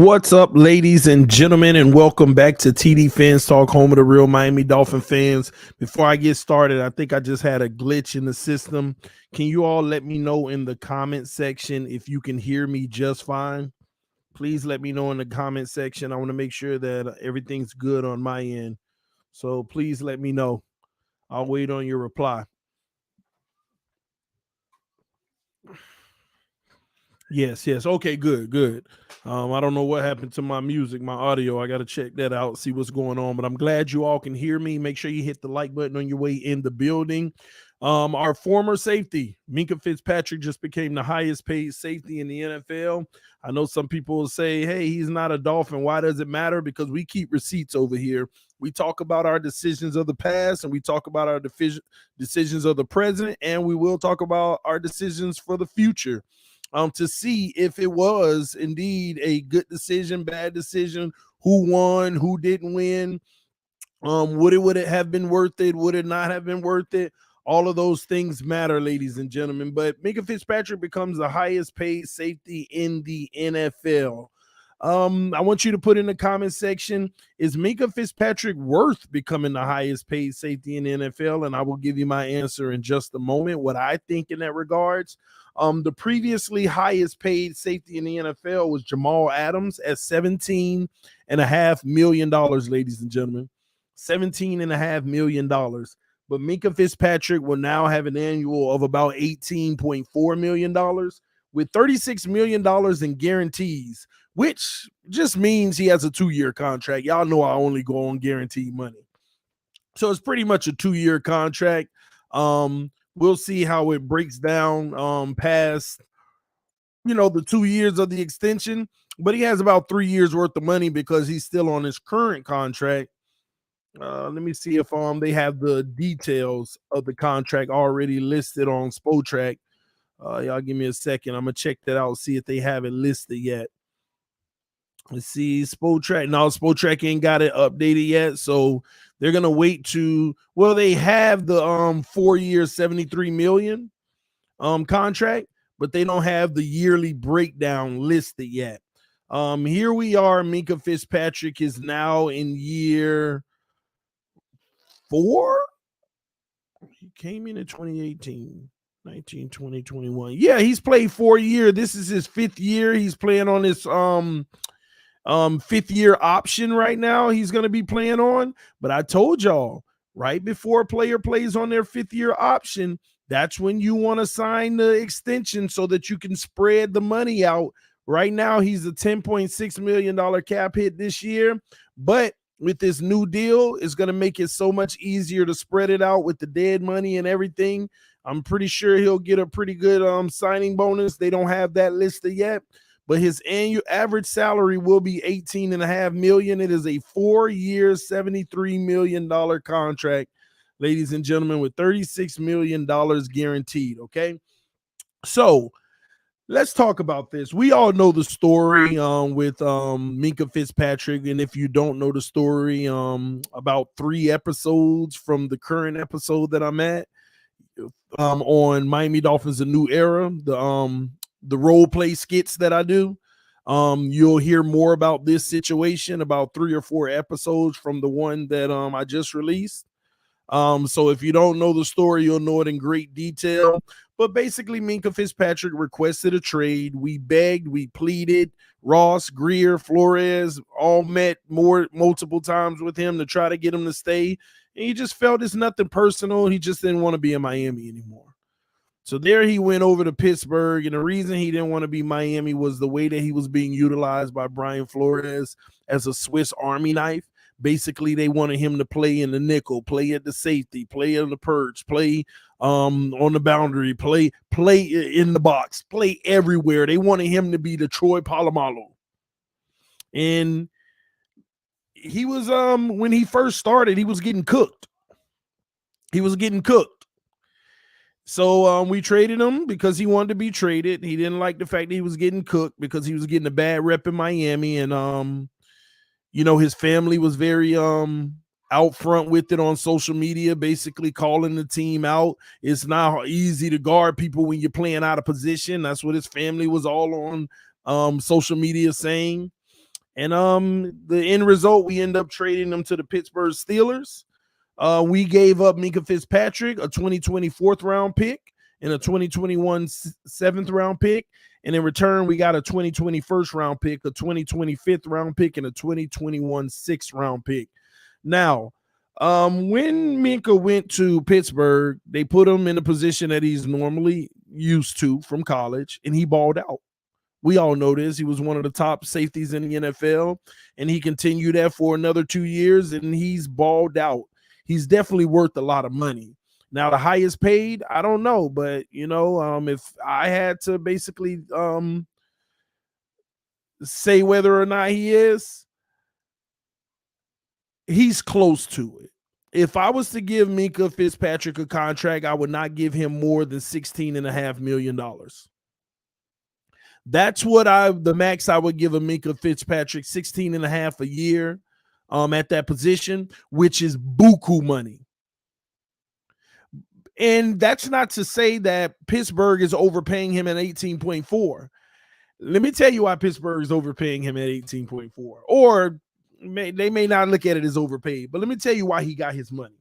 What's up, ladies and gentlemen, and welcome back to TDPHINSTALK, home of the real Miami Dolphin fans. Before I get started, I think I just had a glitch in the system. Can you all let me know in the comment section if you can hear me just fine? Please let me know in the comment section. I want to make sure that everything's good on my end. So please let me know. I'll wait on your reply. Yes. Okay, good. I don't know what happened to my music, my audio. I got to check that out, see what's going on. But I'm glad you all can hear me. Make sure you hit the like button on your way in the building. Our former safety, Minkah Fitzpatrick, just became the highest paid safety in the NFL. I know some people will say, hey, he's not a Dolphin. Why does it matter? Because we keep receipts over here. We talk about our decisions of the past, and we talk about our decisions of the present, and we will talk about our decisions for the future. To see if it was indeed a good decision, bad decision, who won, who didn't win, would it have been worth it, would it not have been worth it? All of those things matter, ladies and gentlemen. But Minkah Fitzpatrick becomes the highest paid safety in the NFL. I want you to put in the comment section, is Minkah Fitzpatrick worth becoming the highest paid safety in the NFL? And I will give you my answer in just a moment, what I think in that regards. The previously highest paid safety in the NFL was Jamal Adams at $17.5 million, ladies and gentlemen. $17.5 million. But Minkah Fitzpatrick will now have an annual of about $18.4 million with $36 million in guarantees, which just means he has a 2-year contract. Y'all know I only go on guaranteed money. So it's pretty much a 2-year contract. We'll see how it breaks down past, the 2 years of the extension. But he has about 3 years worth of money because he's still on his current contract. Let me see if they have the details of the contract already listed on Spotrac. Y'all give me a second. I'm going to check that out, see if they have it listed yet. Let's see, Spotrac. No, Spotrac ain't got it updated yet, so they're gonna wait to. Well, they have the 4-year, $73 million contract, but they don't have the yearly breakdown listed yet. Here we are. Minkah Fitzpatrick is now in year 4. He came in 2018. 19, 20, 21. Yeah, he's played 4 years. This is his 5th year. He's playing on this 5th-year option right now. He's going to be playing on. But I told y'all, right before a player plays on their 5th-year option, that's when you want to sign the extension so that you can spread the money out. Right now, he's a $10.6 million cap hit this year. But with this new deal, it's going to make it so much easier to spread it out with the dead money and everything. I'm pretty sure he'll get a pretty good signing bonus. They don't have that listed yet, but his annual average salary will be $18.5 million. It is a 4-year, $73 million contract, ladies and gentlemen, with $36 million guaranteed. Okay, so let's talk about this. We all know the story with Minkah Fitzpatrick, and if you don't know the story, about 3 episodes from the current episode that I'm at, on Miami Dolphins: A New Era, the role play skits that I do. You'll hear more about this situation about 3 or 4 episodes from the one that I just released. So if you don't know the story, you'll know it in great detail. But basically, Minkah Fitzpatrick requested a trade. We begged, we pleaded. Ross, Greer, Flores all met multiple times with him to try to get him to stay. And he just felt it's nothing personal. He just didn't want to be in Miami anymore. So there he went over to Pittsburgh, and the reason he didn't want to be Miami was the way that he was being utilized by Brian Flores as a Swiss Army knife. Basically, they wanted him to play in the nickel, play at the safety, play in the perch, play on the boundary, play in the box, play everywhere. They wanted him to be the Troy Polamalu. And he was when he first started, he was getting cooked. So we traded him because he wanted to be traded. He didn't like the fact that he was getting cooked because he was getting a bad rep in Miami. And his family was very out front with it on social media, basically calling the team out. It's not easy to guard people when you're playing out of position. That's what his family was all on social media saying. And the end result, we end up trading him to the Pittsburgh Steelers. We gave up Minkah Fitzpatrick, a 2020 fourth round pick, and a 2021 seventh round pick. And in return, we got a 2020 first round pick, a 2020 fifth round pick, and a 2021 sixth round pick. Now, when Minkah went to Pittsburgh, they put him in a position that he's normally used to from college, and he balled out. We all know this. He was one of the top safeties in the NFL, and he continued that for another 2 years, and he's balled out. He's definitely worth a lot of money. Now, the highest paid, I don't know, but if I had to basically say whether or not he is, he's close to it. If I was to give Minkah Fitzpatrick a contract, I would not give him more than $16.5 million. That's what the max I would give a Minkah Fitzpatrick, 16.5 a year at that position, which is buku money. And that's not to say that Pittsburgh is overpaying him at 18.4. Let me tell you why Pittsburgh is overpaying him at 18.4. Or they may not look at it as overpaid, but let me tell you why he got his money.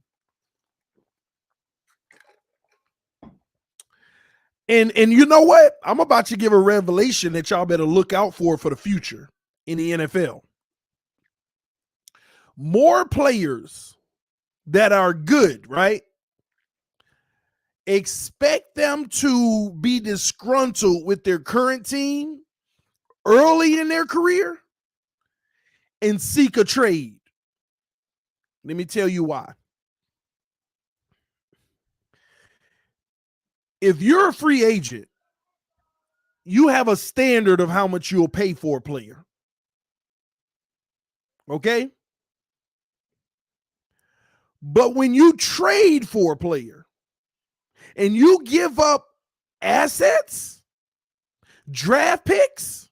And you know what? I'm about to give a revelation that y'all better look out for the future in the NFL. More players that are good, right? Expect them to be disgruntled with their current team early in their career and seek a trade. Let me tell you why. If you're a free agent, you have a standard of how much you'll pay for a player. Okay? But when you trade for a player and you give up assets, draft picks,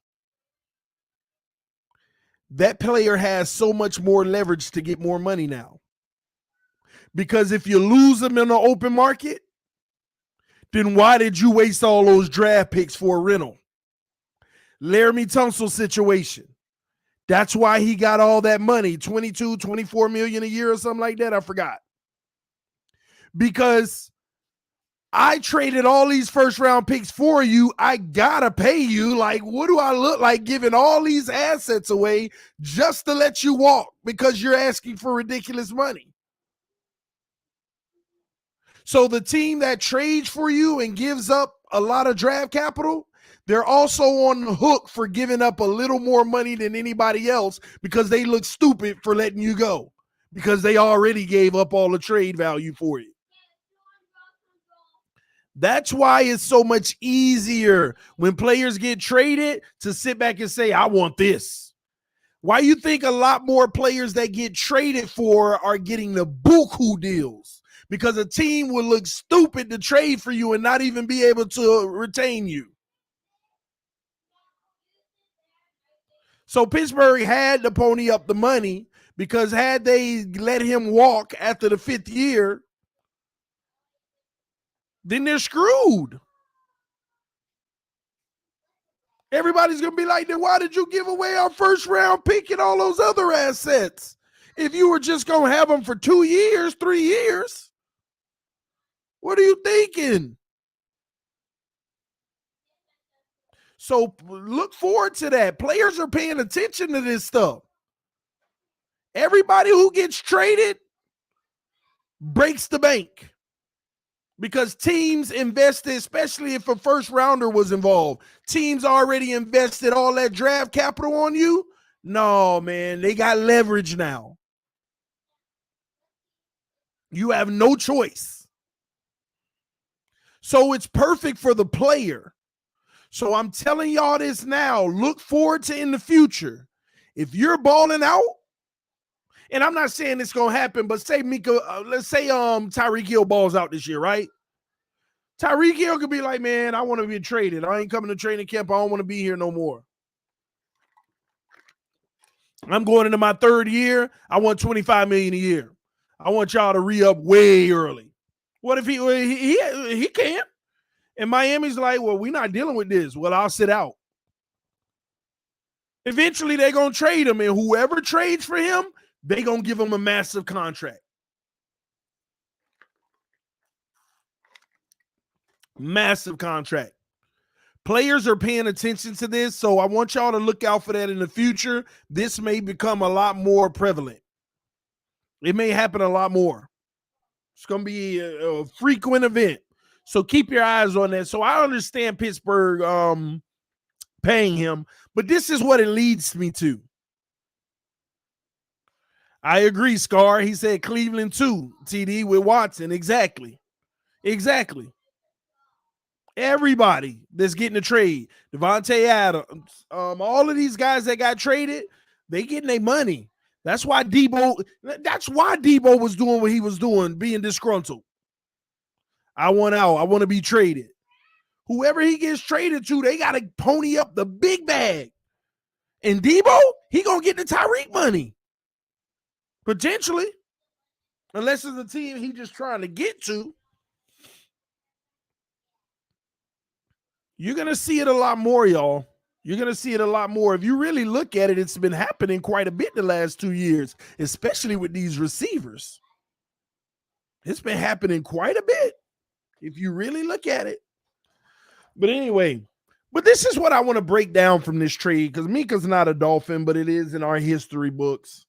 that player has so much more leverage to get more money now. Because if you lose them in the open market, then why did you waste all those draft picks for a rental? Laramie Tunsil situation. That's why he got all that money, 22, 24 million a year or something like that. I forgot. Because I traded all these first round picks for you. I gotta pay you. Like, what do I look like giving all these assets away just to let you walk because you're asking for ridiculous money? So the team that trades for you and gives up a lot of draft capital, they're also on the hook for giving up a little more money than anybody else because they look stupid for letting you go because they already gave up all the trade value for you. That's why it's so much easier when players get traded to sit back and say, I want this. Why you think a lot more players that get traded for are getting the buku deals? Because a team would look stupid to trade for you and not even be able to retain you. So Pittsburgh had to pony up the money because had they let him walk after the 5th year, then they're screwed. Everybody's going to be like, then why did you give away our first round pick and all those other assets? If you were just going to have them for 2 years, 3 years. What are you thinking? So look forward to that. Players are paying attention to this stuff. Everybody who gets traded breaks the bank because teams invested, especially if a first rounder was involved. Teams already invested all that draft capital on you. No, man, they got leverage now. You have no choice. So it's perfect for the player. So I'm telling y'all this now. Look forward to in the future. If you're balling out, and I'm not saying it's gonna happen, but say Minkah, let's say Tyreek Hill balls out this year, right? Tyreek Hill could be like, man, I want to be traded. I ain't coming to training camp. I don't want to be here no more. I'm going into my 3rd year. I want $25 million a year. I want y'all to re-up way early. What if he can't? And Miami's like, well, we're not dealing with this. Well, I'll sit out. Eventually, they're going to trade him, and whoever trades for him, they're going to give him a massive contract. Massive contract. Players are paying attention to this, so I want y'all to look out for that in the future. This may become a lot more prevalent. It may happen a lot more. It's going to be a frequent event. So keep your eyes on that. So I understand Pittsburgh paying him, but this is what it leads me to. I agree, Scar. He said Cleveland too, TD, with Watson. Exactly. Everybody that's getting a trade, Devontae Adams, all of these guys that got traded, they getting their money. That's why Debo was doing what he was doing, being disgruntled. I want out. I want to be traded. Whoever he gets traded to, they got to pony up the big bag. And Debo, he going to get the Tyreek money. Potentially. Unless it's a team he just trying to get to. You're going to see it a lot more, y'all. You're going to see it a lot more. If you really look at it, it's been happening quite a bit the last 2 years, especially with these receivers. It's been happening quite a bit if you really look at it. But anyway, this is what I want to break down from this trade, because Minkah's not a Dolphin, but it is in our history books.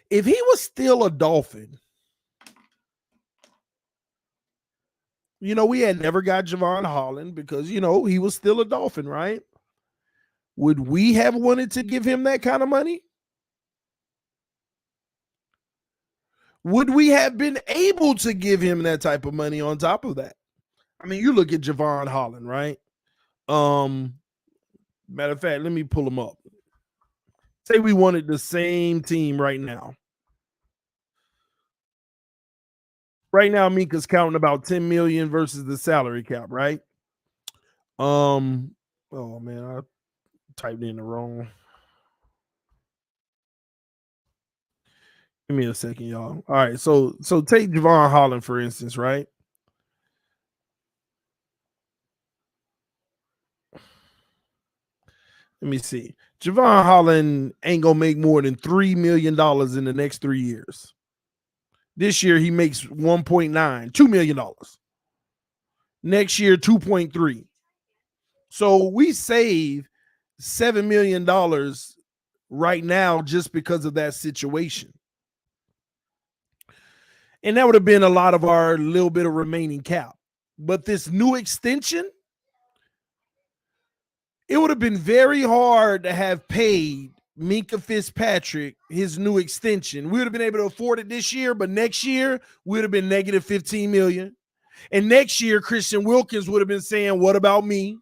If he was still a Dolphin, we had never got Javon Holland because, he was still a Dolphin, right? Would we have wanted to give him that kind of money? Would we have been able to give him that type of money on top of that? I mean, you look at Javon Holland, right? Matter of fact, let me pull him up. Say we wanted the same team right now. Right now, Minkah's counting about $10 million versus the salary cap, right? Oh man, I typed in the wrong. Give me a second, y'all. All right, so take Javon Holland, for instance, right? Let me see. Javon Holland ain't gonna make more than $3 million in the next 3 years. This year he makes 1.9, $2 million. Next year, 2.3. So we save $7 million right now just because of that situation. And that would have been a lot of our little bit of remaining cap. But this new extension, it would have been very hard to have paid Minkah Fitzpatrick his new extension. We would have been able to afford it this year, but next year we would have been negative $15 million. And next year, Christian Wilkins would have been saying, what about me?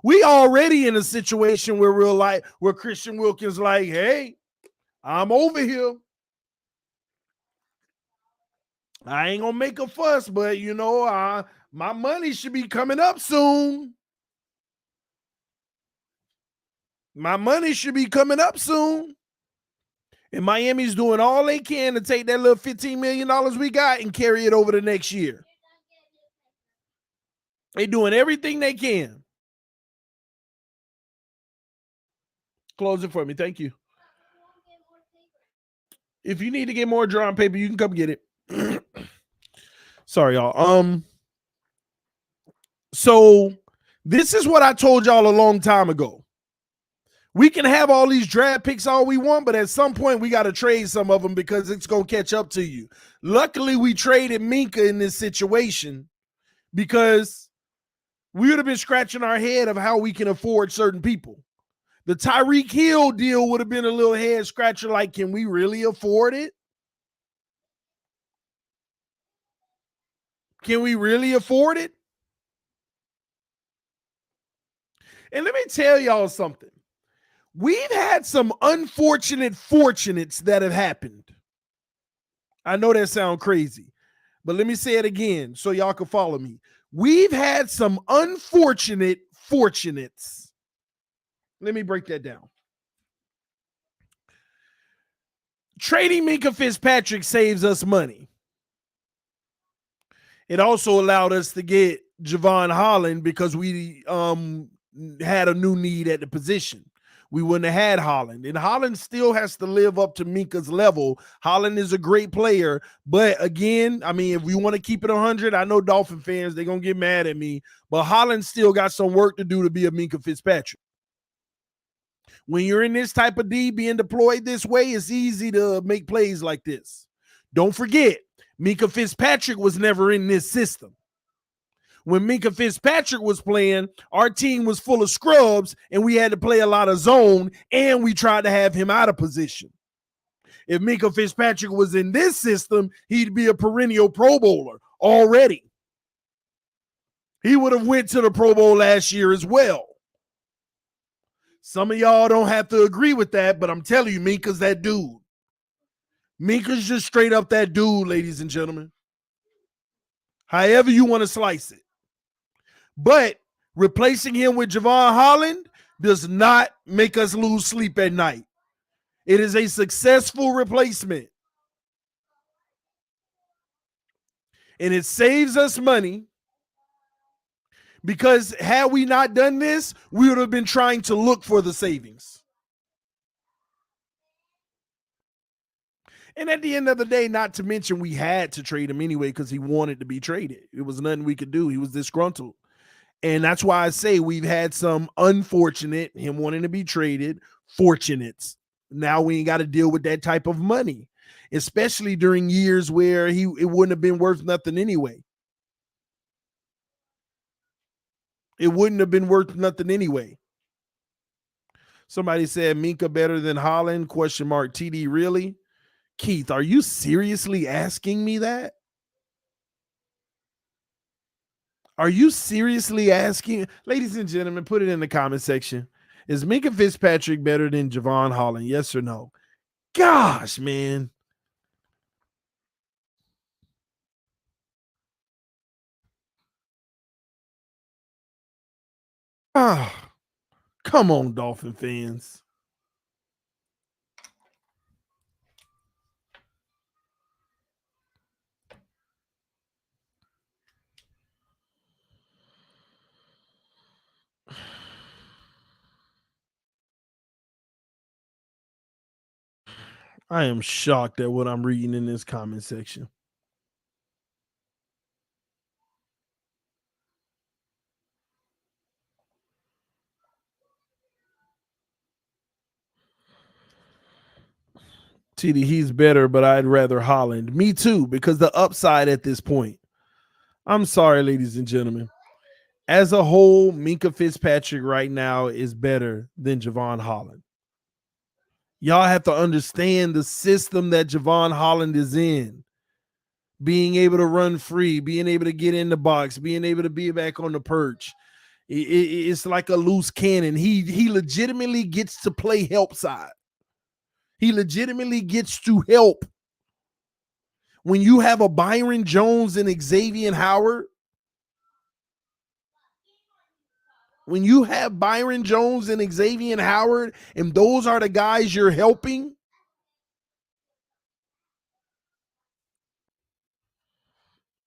We already in a situation where Christian Wilkins like, hey, I'm over here. I ain't gonna make a fuss, but my money should be coming up soon. My money should be coming up soon. And Miami's doing all they can to take that little $15 million we got and carry it over the next year. They're doing everything they can. Close it for me. Thank you. If you need to get more drawing paper, you can come get it. Sorry, y'all. So this is what I told y'all a long time ago. We can have all these draft picks all we want, but at some point we got to trade some of them because it's going to catch up to you. Luckily, we traded Minkah in this situation because we would have been scratching our head of how we can afford certain people. The Tyreek Hill deal would have been a little head scratcher, like, can we really afford it? Can we really afford it? And let me tell y'all something. We've had some unfortunate fortunates that have happened. I know that sounds crazy, but let me say it again so y'all can follow me. We've had some unfortunate fortunates. Let me break that down. Trading Minkah Fitzpatrick saves us money. It also allowed us to get Javon Holland because we had a new need at the position. We wouldn't have had Holland. And Holland still has to live up to Minkah's level. Holland is a great player. But again, I mean, if we want to keep it 100, I know Dolphin fans, they're going to get mad at me. But Holland still got some work to do to be a Minkah Fitzpatrick. When you're in this type of D being deployed this way, it's easy to make plays like this. Don't forget, Minkah Fitzpatrick was never in this system. When Minkah Fitzpatrick was playing, our team was full of scrubs and we had to play a lot of zone, and we tried to have him out of position. If Minkah Fitzpatrick was in this system, he'd be a perennial Pro Bowler already. He would have went to the Pro Bowl last year as well. Some of y'all don't have to agree with that, but I'm telling you, Minkah's that dude. Minkah's just straight up that dude, ladies and gentlemen. However you want to slice it. But replacing him with Javon Holland does not make us lose sleep at night. It is a successful replacement. And it saves us money, because had we not done this, we would have been trying to look for the savings. And at the end of the day, not to mention we had to trade him anyway because he wanted to be traded. It was nothing we could do. He was disgruntled. And that's why I say we've had some unfortunate, him wanting to be traded, fortunates. Now we ain't got to deal with that type of money, especially during years where it wouldn't have been worth nothing anyway. It wouldn't have been worth nothing anyway. Somebody said Minkah better than Holland, ? TD, really? Keith, are you seriously asking me that? Are you seriously asking? Ladies and gentlemen, put it in the comment section. Is Minkah Fitzpatrick better than Javon Holland? Yes or no? Gosh, man. Ah, come on, Dolphin fans. I am shocked at what I'm reading in this comment section. TD, he's better, but I'd rather Holland. Me too, because the upside at this point. I'm sorry, ladies and gentlemen. As a whole, Minkah Fitzpatrick right now is better than Javon Holland. Y'all have to understand the system that Javon Holland is in. Being able to run free, being able to get in the box, being able to be back on the perch. It's like a loose cannon. He legitimately gets to play help side. He legitimately gets to help. When you have a Byron Jones and Xavier Howard, when you have Byron Jones and Xavier Howard, and those are the guys you're helping,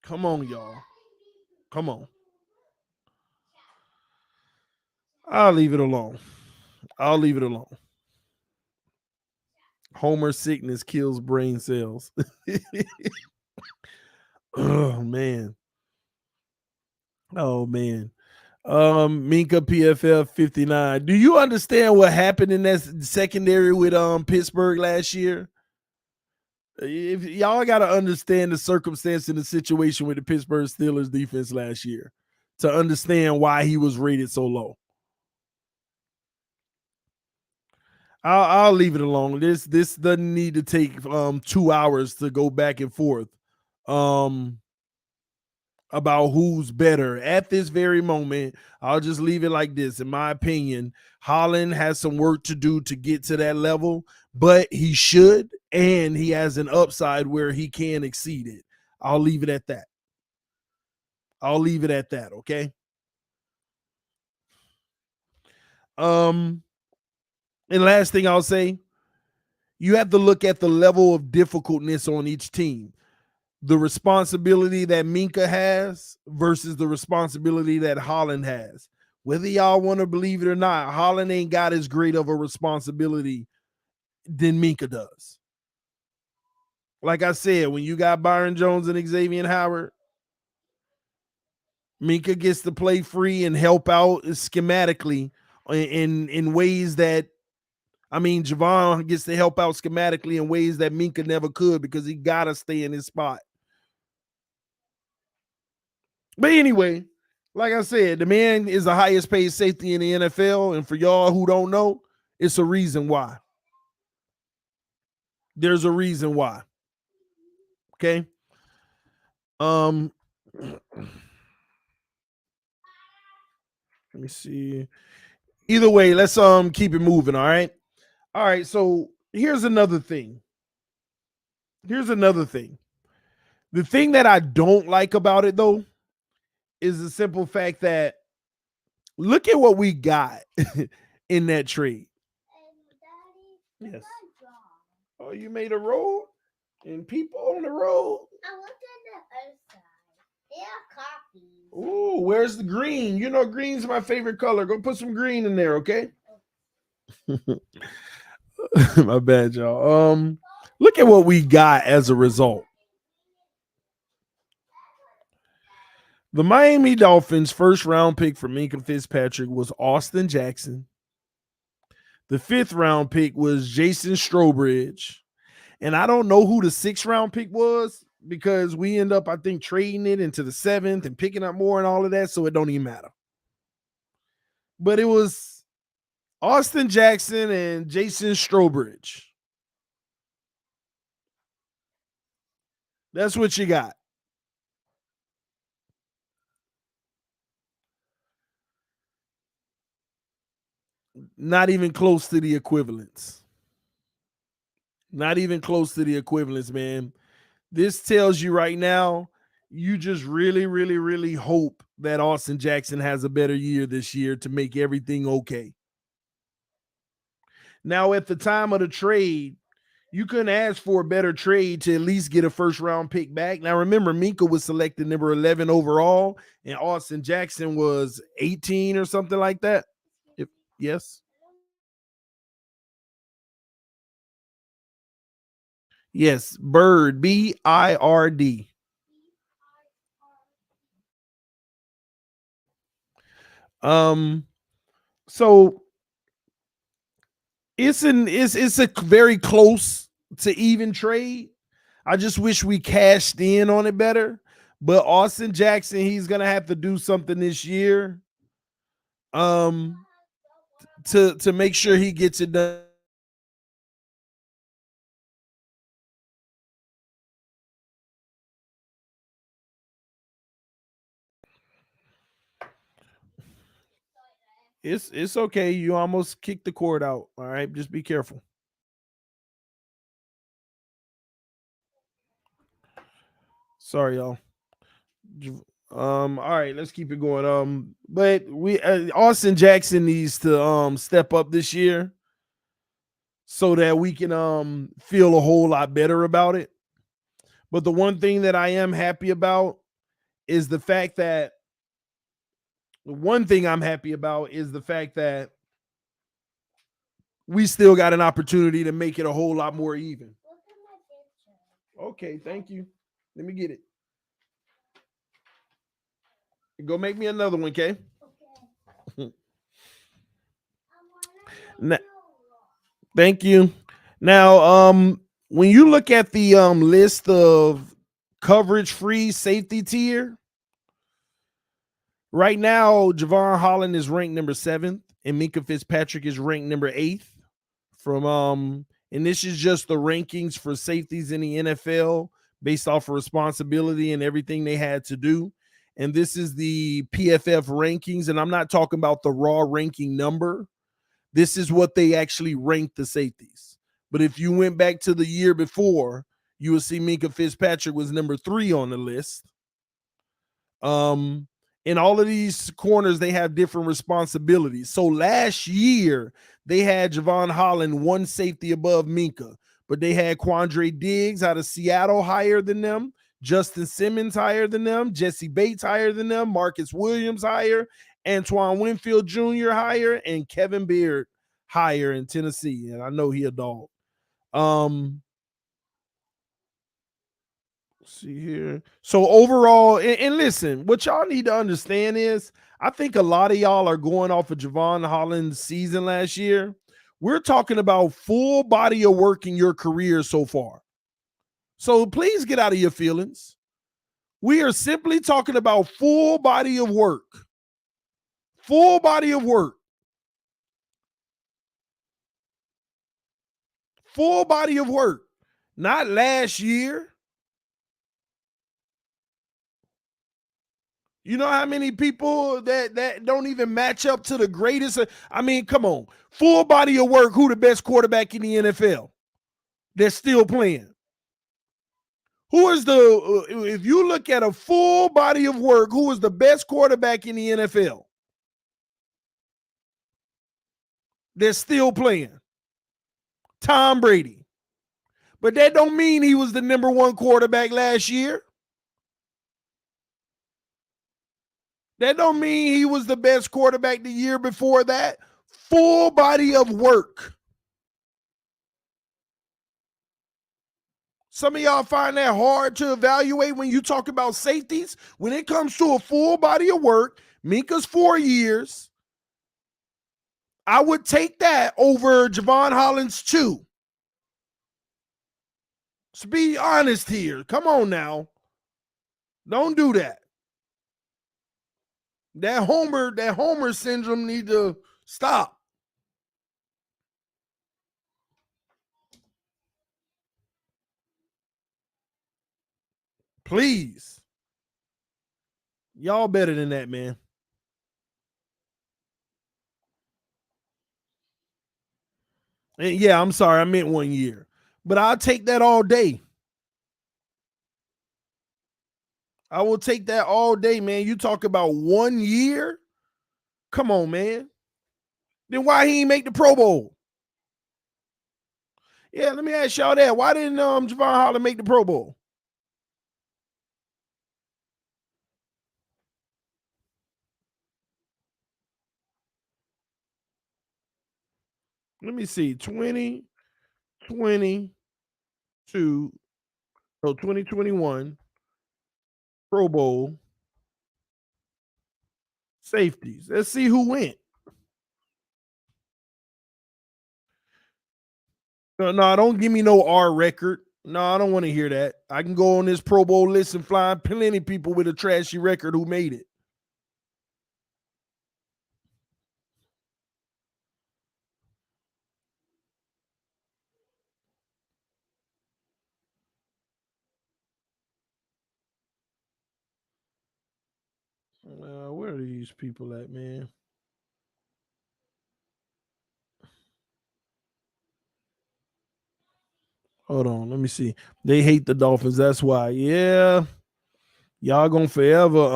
come on, y'all. Come on. I'll leave it alone. I'll leave it alone. Homer sickness kills brain cells. Oh, man. Oh, man. Minkah PFF 59. Do you understand what happened in that secondary with Pittsburgh last year? If y'all got to understand the circumstance and the situation with the Pittsburgh Steelers defense last year to understand why he was rated so low. I'll leave it alone. This doesn't need to take 2 hours to go back and forth about who's better at this very moment. I'll just leave it like this. In my opinion, Holland has some work to do to get to that level, but he should, and he has an upside where he can exceed it. I'll leave it at that. I'll leave it at that, okay? And last thing I'll say, you have to look at the level of difficultness on each team. The responsibility that Minkah has versus the responsibility that Holland has. Whether y'all want to believe it or not, Holland ain't got as great of a responsibility than Minkah does. Like I said, when you got Byron Jones and Xavier Howard, Minkah gets to play free and help out schematically in ways that, I mean, Javon gets to help out schematically in ways that Minkah never could because he got to stay in his spot. But anyway, like I said, the man is the highest paid safety in the NFL. And for y'all who don't know, it's a reason why. There's a reason why. Okay. Let me see. Either way, let's keep it moving. All right. All right. So here's another thing. The thing that I don't like about it, though, is the simple fact that look at what we got in that trade. Yes. Oh, you made a road and people on the road. I looked at the other side. They are copies. Ooh, where's the green? You know, green's my favorite color. Go put some green in there, okay? My bad, y'all. Look at what we got as a result. The Miami Dolphins' first round pick for Minkah Fitzpatrick was Austin Jackson. The 5th round pick was Jason Strowbridge. And I don't know who the 6th round pick was because we end up, I think, trading it into the 7th and picking up more and all of that. So it don't even matter. But it was Austin Jackson and Jason Strowbridge. That's what you got. Not even close to the equivalence. Not even close to the equivalence, man. This tells you right now, you just really, really, really hope that Austin Jackson has a better year this year to make everything okay. Now, at the time of the trade, you couldn't ask for a better trade to at least get a first round pick back. Now, remember, Minkah was selected number 11 overall, and Austin Jackson was 18 or something like that. Yes. Yes, Bird, B-I-R-D. So it's a very close to even trade. I just wish we cashed in on it better. But Austin Jackson, he's gonna have to do something this year to make sure he gets it done. It's okay. You almost kicked the cord out. All right, just be careful. Sorry, y'all. All right, let's keep it going. But we Austin Jackson needs to step up this year so that we can feel a whole lot better about it. But the one thing that I am happy about is the fact that we still got an opportunity to make it a whole lot more even. Okay, thank you. Let me get it. Go make me another one, okay? Thank you. Now, when you look at the list of coverage free safety tier, right now, Javon Holland is ranked number 7th, and Minkah Fitzpatrick is ranked number 8th. And this is just the rankings for safeties in the NFL based off of responsibility and everything they had to do. And this is the PFF rankings, and I'm not talking about the raw ranking number. This is what they actually ranked the safeties. But if you went back to the year before, you would see Minkah Fitzpatrick was number 3 on the list. In all of these corners, they have different responsibilities. So last year, they had Javon Holland 1 safety above Minkah, but they had Quandre Diggs out of Seattle higher than them, Justin Simmons higher than them, Jesse Bates higher than them, Marcus Williams higher, Antoine Winfield Jr. higher, and Kevin Beard higher in Tennessee. And I know he a dog. See here. So overall, and listen, what y'all need to understand is I think a lot of y'all are going off of Javon Holland's season last year. We're talking about full body of work in your career so far. So please get out of your feelings. We are simply talking about full body of work. Full body of work. Full body of work. Not last year. You know how many people that don't even match up to the greatest? I mean, come on. Full body of work, who the best quarterback in the NFL? They're still playing. Who is if you look at a full body of work, who is the best quarterback in the NFL? They're still playing. Tom Brady. But that don't mean he was the number one quarterback last year. That don't mean he was the best quarterback the year before that. Full body of work. Some of y'all find that hard to evaluate when you talk about safeties. When it comes to a full body of work, Minkah's 4 years, I would take that over Javon Holland's 2. Let's be honest here. Come on now. Don't do that. That Homer syndrome need to stop. Please. Y'all better than that, man. And yeah, I'm sorry. I meant 1 year. But I'll take that all day. I will take that all day, man. You talk about 1 year? Come on, man. Then why he ain't make the Pro Bowl? Yeah, let me ask y'all that. Why didn't Javon Holland make the Pro Bowl? Let me see. 2022, 2021 Pro Bowl safeties. Let's see who went. No, don't give me no R record. No, I don't want to hear that. I can go on this Pro Bowl list and find plenty of people with a trashy record who made it. Where are these people at, man? Hold on, let me see. They hate the Dolphins. That's why. Yeah, y'all gonna forever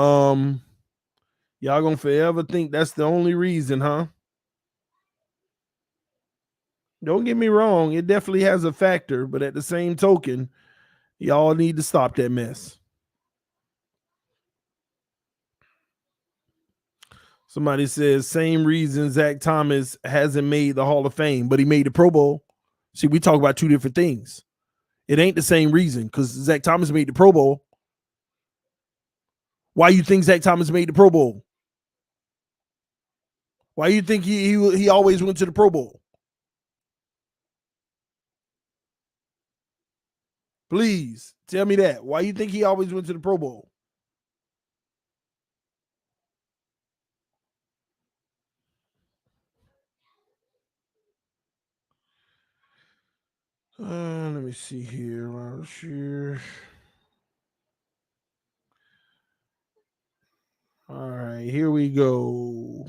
think that's the only reason, huh? Don't get me wrong, it definitely has a factor, but at the same token, y'all need to stop that mess. Somebody says same reason Zach Thomas hasn't made the Hall of Fame, but he made the Pro Bowl. See, we talk about two different things. It ain't the same reason because Zach Thomas made the Pro Bowl. Why you think Zach Thomas made the Pro Bowl? Why you think he always went to the Pro Bowl? Please tell me that. Why you think he always went to the Pro Bowl? Let me see here. Last year. All right, here we go.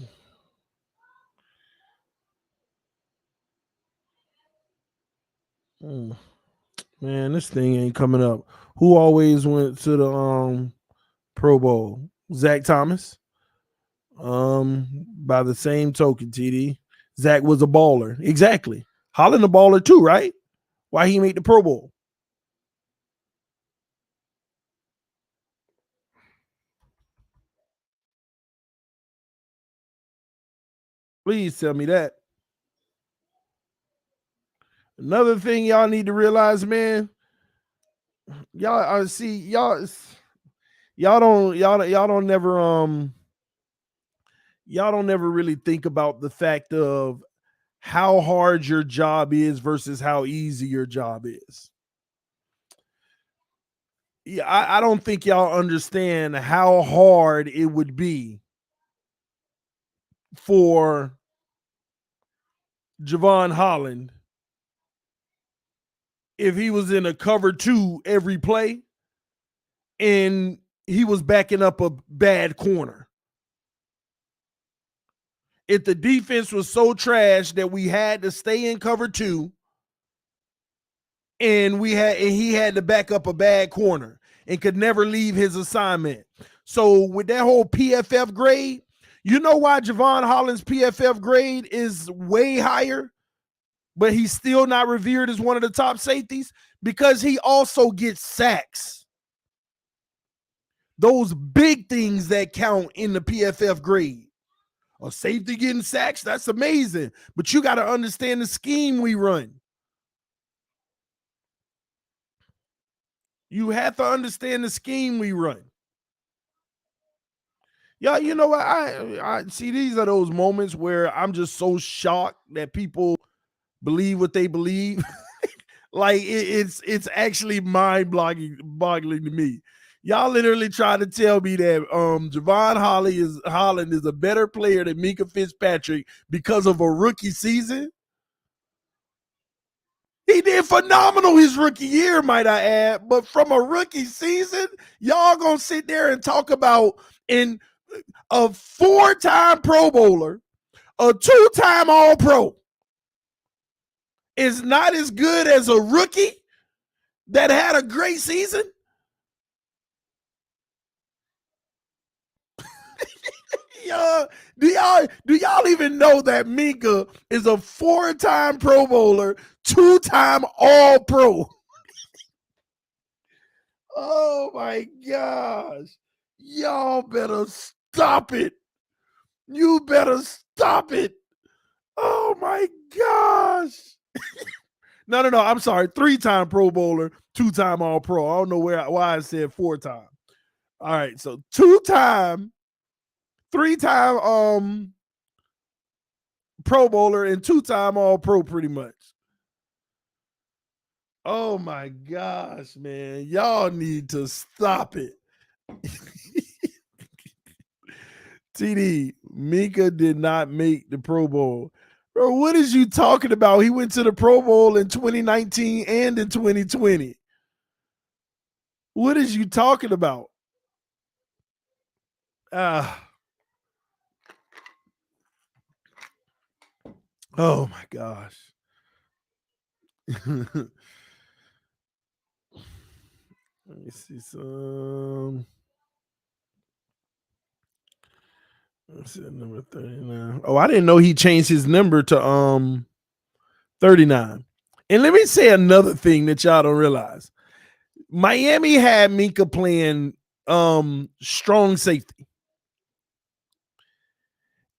Man, this thing ain't coming up. Who always went to the Pro Bowl? Zach Thomas. By the same token, TD, Zach was a baller. Exactly. Holland a baller too, right? Why he made the Pro Bowl? Please tell me that. Another thing y'all need to realize, man, y'all see y'all don't never really think about the fact of how hard your job is versus how easy your job is. Yeah, I don't think y'all understand how hard it would be for Javon Holland if he was in a cover 2 every play and he was backing up a bad corner. If the defense was so trash that we had to stay in cover 2 and he had to back up a bad corner and could never leave his assignment. So with that whole PFF grade, you know why Javon Holland's PFF grade is way higher, but he's still not revered as one of the top safeties? Because he also gets sacks. Those big things that count in the PFF grade. A safety getting sacks, that's amazing. But you got to understand the scheme we run. You have to understand the scheme we run. Yeah, you know what? I see, these are those moments where I'm just so shocked that people believe what they believe. Like it's actually boggling to me. Y'all literally try to tell me that Javon Holland is a better player than Minkah Fitzpatrick because of a rookie season. He did phenomenal his rookie year, might I add. But from a rookie season, y'all gonna sit there and talk about in a 4-time Pro Bowler, a 2-time All-Pro is not as good as a rookie that had a great season? Do y'all even know that Minkah is a 4-time Pro Bowler, 2-time All-Pro? Oh my gosh. Y'all better stop it. You better stop it. Oh my gosh. No. I'm sorry. 3-time Pro Bowler, 2-time All-Pro. I don't know why I said 4-time. All right. So 2-time, 3-time Pro Bowler, and 2-time All-Pro pretty much. Oh my gosh, man. Y'all need to stop it. TD, Minkah did not make the Pro Bowl. Bro, what is you talking about? He went to the Pro Bowl in 2019 and in 2020. What is you talking about? Oh my gosh. Let me see some. Let's see, number 39. Oh, I didn't know he changed his number to 39. And let me say another thing that y'all don't realize. Miami had Minkah playing strong safety.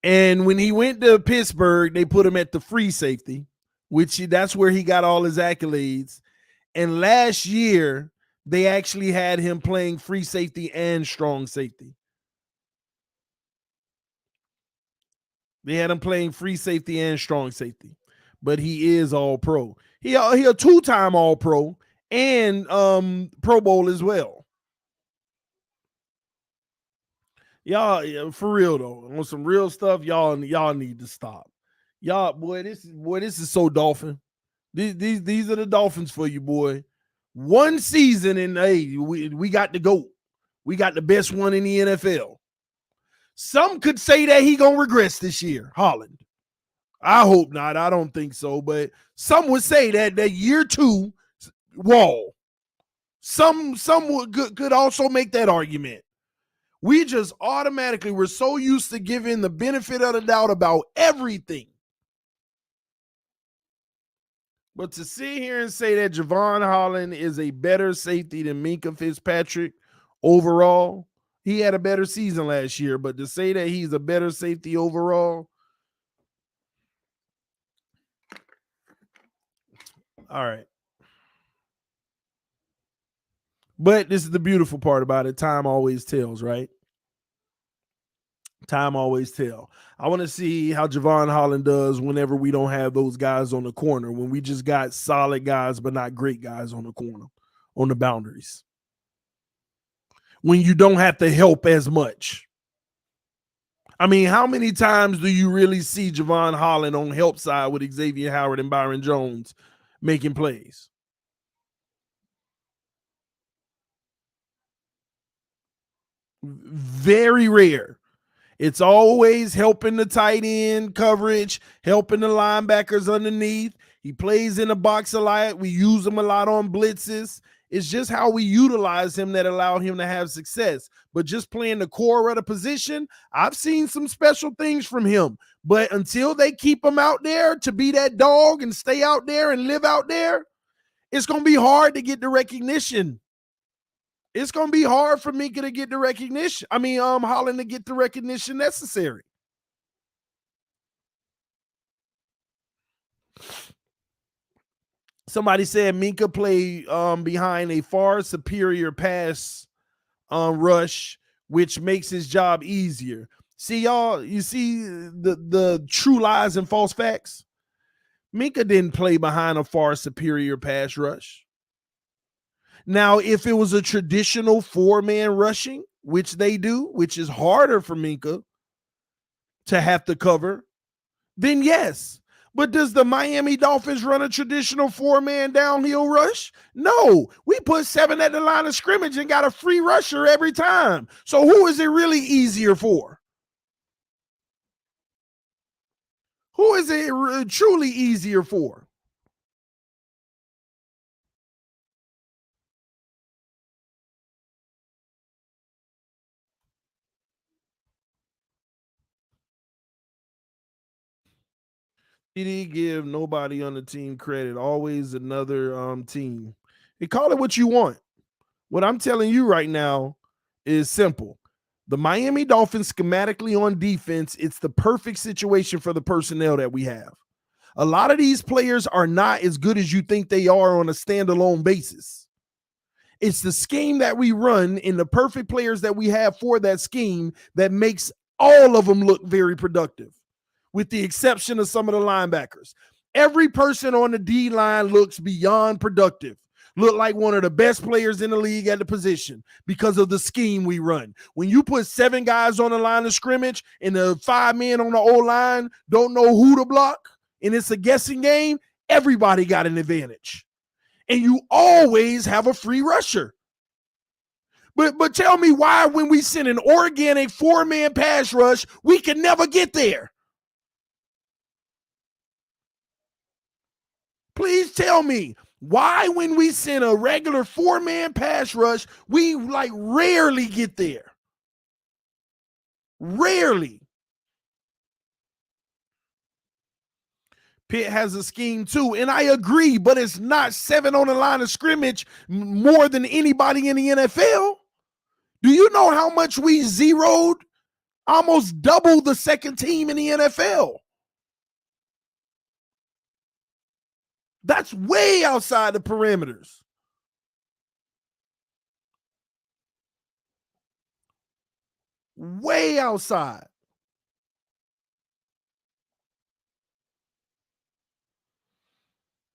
And when he went to Pittsburgh, they put him at the free safety, that's where he got all his accolades. And last year, they actually had him playing free safety and strong safety. They had him playing free safety and strong safety. But he is All-Pro. He a 2-time All-Pro and Pro Bowl as well. Y'all, for real though, on some real stuff, y'all need to stop. Y'all, this is so Dolphin. These are the Dolphins for you, boy. One season and hey, we got the GOAT. We got the best one in the NFL. Some could say that he gonna regress this year, Holland. I hope not. I don't think so. But some would say that year 2 wall. Some could also make that argument. We just automatically, we're so used to giving the benefit of the doubt about everything. But to sit here and say that Javon Holland is a better safety than Minkah Fitzpatrick overall, he had a better season last year, but to say that he's a better safety overall, All right. But this is the beautiful part about it. Time always tells, right? Time always tell. I want to see how Javon Holland does whenever we don't have those guys on the corner, when we just got solid guys, but not great guys on the corner, on the boundaries. When you don't have to help as much. I mean, how many times do you really see Javon Holland on help side with Xavier Howard and Byron Jones making plays? Very rare. It's always helping the tight end coverage, helping the linebackers underneath. He plays in the box a lot. We use him a lot on blitzes. It's just how we utilize him that allowed him to have success. But just playing the core of the position, I've seen some special things from him. But until they keep him out there to be that dog and stay out there and live out there, it's going to be hard to get the recognition. It's going to be hard for Minkah to get the recognition. I mean, Holland to get the recognition necessary. Somebody said Minkah played behind a far superior pass rush, which makes his job easier. See, y'all, you see the true lies and false facts? Minkah didn't play behind a far superior pass rush. Now, if it was a traditional four-man rushing, which they do, which is harder for Minkah to have to cover, then yes. But does the Miami Dolphins run a traditional four-man downhill rush? No. We put 7 at the line of scrimmage and got a free rusher every time. So who is it really easier for? Who is it truly easier for? TD give nobody on the team credit. Always another team. You call it what you want. What I'm telling you right now is simple. The Miami Dolphins schematically on defense, it's the perfect situation for the personnel that we have. A lot of these players are not as good as you think they are on a standalone basis. It's the scheme that we run and the perfect players that we have for that scheme that makes all of them look very productive, with the exception of some of the linebackers. Every person on the D line looks beyond productive. Look like one of the best players in the league at the position because of the scheme we run. When you put 7 guys on the line of scrimmage and the 5 men on the O-line don't know who to block, and it's a guessing game, everybody got an advantage. And you always have a free rusher. But tell me why when we send an organic 4-man pass rush, we can never get there. Please tell me why when we send a regular 4-man pass rush, we like rarely get there. Rarely. Pitt has a scheme too, and I agree, but it's not 7 on the line of scrimmage more than anybody in the NFL. Do you know how much we zeroed? Almost double the second team in the NFL. That's way outside the parameters. Way outside.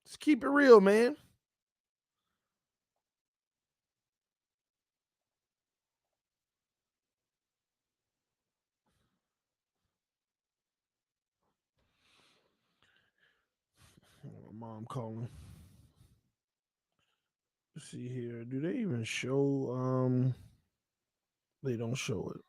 Let's keep it real, man. Mom calling. Let's see here. Do they even show? They don't show it.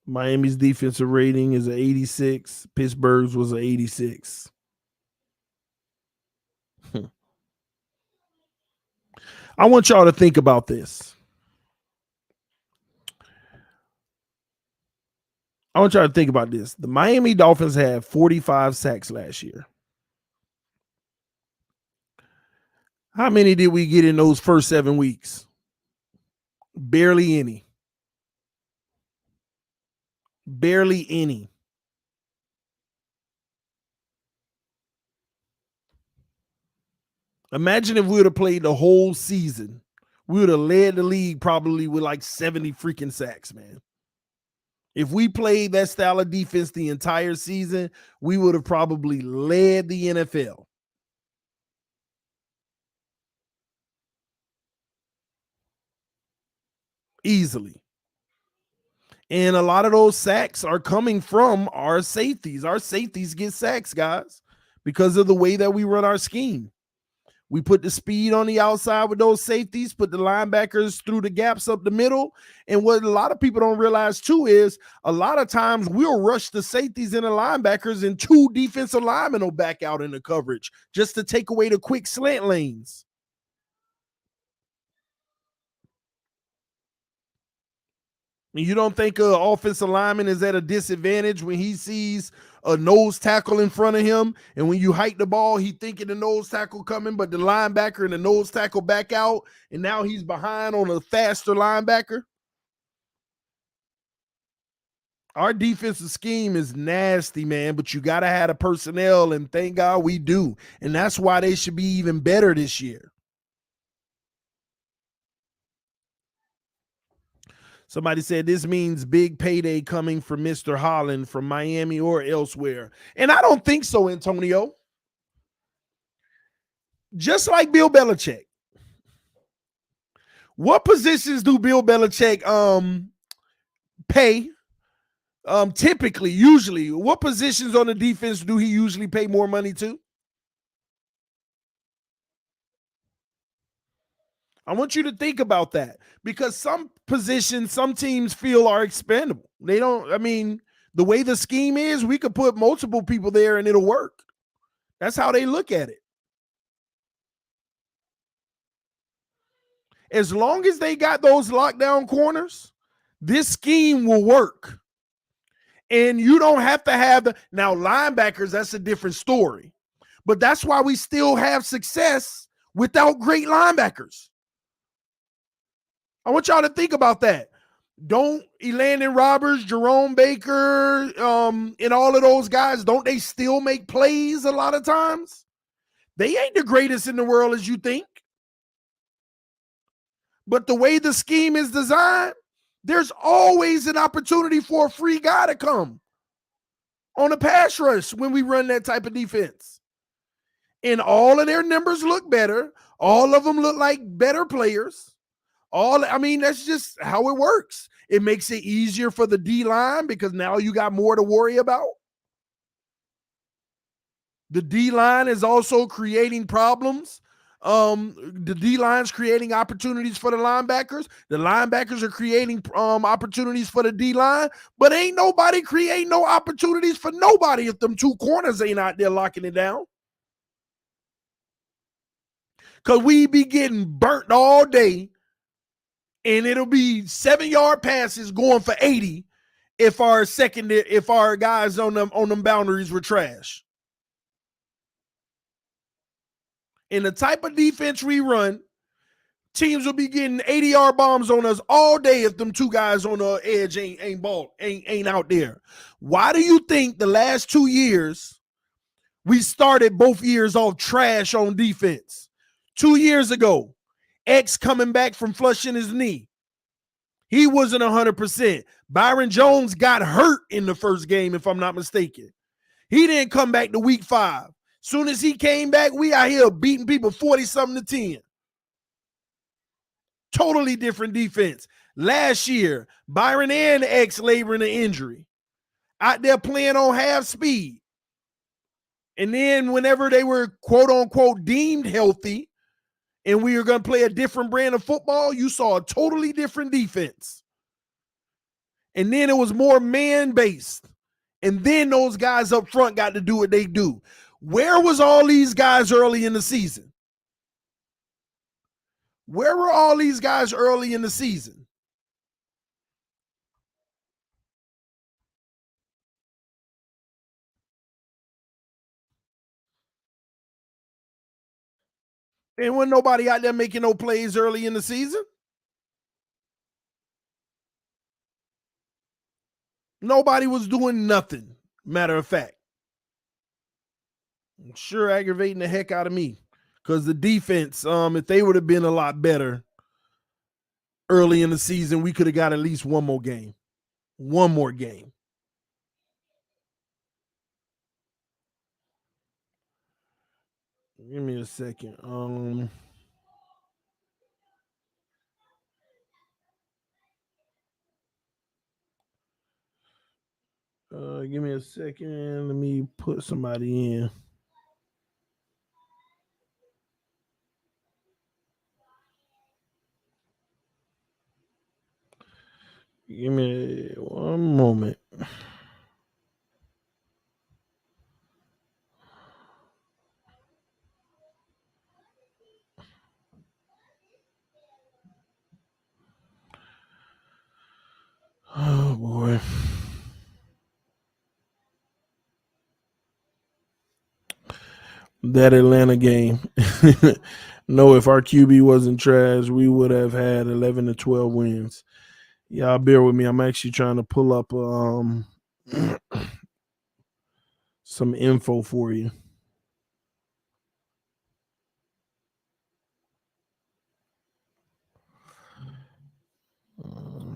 Miami's defensive rating is an 86. Pittsburgh's was an 86. I want y'all to think about this. The Miami Dolphins had 45 sacks last year. How many did we get in those first 7 weeks? Barely any. Barely any. Imagine if we would have played the whole season. We would have led the league probably with like 70 freaking sacks, man. If we played that style of defense the entire season, we would have probably led the NFL. Easily. And a lot of those sacks are coming from our safeties. Our safeties get sacks, guys, because of the way that we run our scheme. We put the speed on the outside with those safeties, put the linebackers through the gaps up the middle. And what a lot of people don't realize too is a lot of times we'll rush the safeties and the linebackers and two defensive linemen will back out in the coverage just to take away the quick slant lanes. You don't think an offensive lineman is at a disadvantage when he sees a nose tackle in front of him, and when you hike the ball, he thinking the nose tackle coming, but the linebacker and the nose tackle back out, and now he's behind on a faster linebacker? Our defensive scheme is nasty, man, but you got to have the personnel, and thank God we do. And that's why they should be even better this year. Somebody said this means big payday coming for Mr. Holland from Miami or elsewhere. And I don't think so, Antonio. Just like Bill Belichick. What positions do Bill Belichick pay? Typically, usually, what positions on the defense do he usually pay more money to? I want you to think about that because some positions, some teams feel are expendable. They don't, I mean, the way the scheme is, we could put multiple people there and it'll work. That's how they look at it. As long as they got those lockdown corners, this scheme will work. And you don't have to have the now linebackers, that's a different story. But that's why we still have success without great linebackers. I want y'all to think about that. Don't Elandon Roberts, Jerome Baker, and all of those guys, don't they still make plays a lot of times? They ain't the greatest in the world as you think. But the way the scheme is designed, there's always an opportunity for a free guy to come on a pass rush when we run that type of defense. And all of their numbers look better. All of them look like better players. That's just how it works. It makes it easier for the D-line because now you got more to worry about. The D-line is also creating problems. The D-line's creating opportunities for the linebackers. The linebackers are creating opportunities for the D-line, but ain't nobody creating no opportunities for nobody if them two corners ain't out there locking it down. Because we be getting burnt all day, and it'll be 7-yard passes going for 80 if our guys on them boundaries were trash. In the type of defense we run, teams will be getting 80-yard bombs on us all day if them two guys on the edge ain't out there. Why do you think the last 2 years we started both years off trash on defense? 2 years ago, X coming back from flushing his knee. He wasn't 100%. Byron Jones got hurt in the first game, if I'm not mistaken. He didn't come back to week 5. Soon as he came back, we out here beating people 40-something to 10. Totally different defense. Last year, Byron and X laboring an injury. Out there playing on half speed. And then whenever they were quote-unquote deemed healthy and we were going to play a different brand of football, you saw a totally different defense. And then it was more man-based. And then those guys up front got to do what they do. Where was all these guys early in the season? Where were all these guys early in the season? And when nobody out there making no plays early in the season? Nobody was doing nothing. Matter of fact, sure aggravating the heck out of me because the defense, if they would have been a lot better early in the season, we could have got at least one more game. One more game. Give me a second. Give me a second. Let me put somebody in. Give me one moment. Oh boy. That Atlanta game. No, if our QB wasn't trash, we would have had 11 to 12 wins. Y'all bear with me. I'm actually trying to pull up some info for you.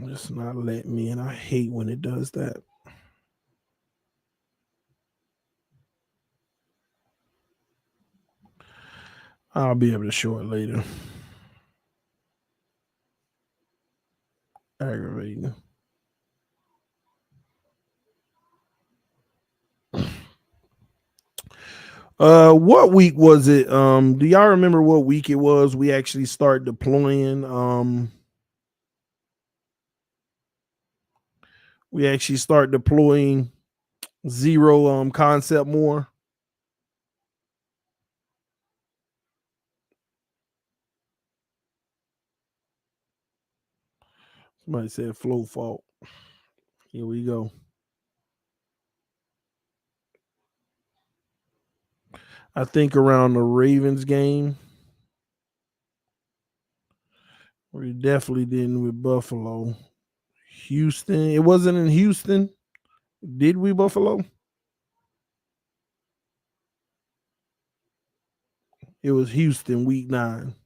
It's not letting me, and I hate when it does that. I'll be able to show it later. Aggravating. What week was it? Do y'all remember what week it was? We actually start deploying. We actually start deploying zero concept more. Somebody said flow fault. Here we go. I think around the Ravens game, we definitely didn't with Buffalo. Houston, it wasn't in Houston. Did we, Buffalo? It was Houston, week 9.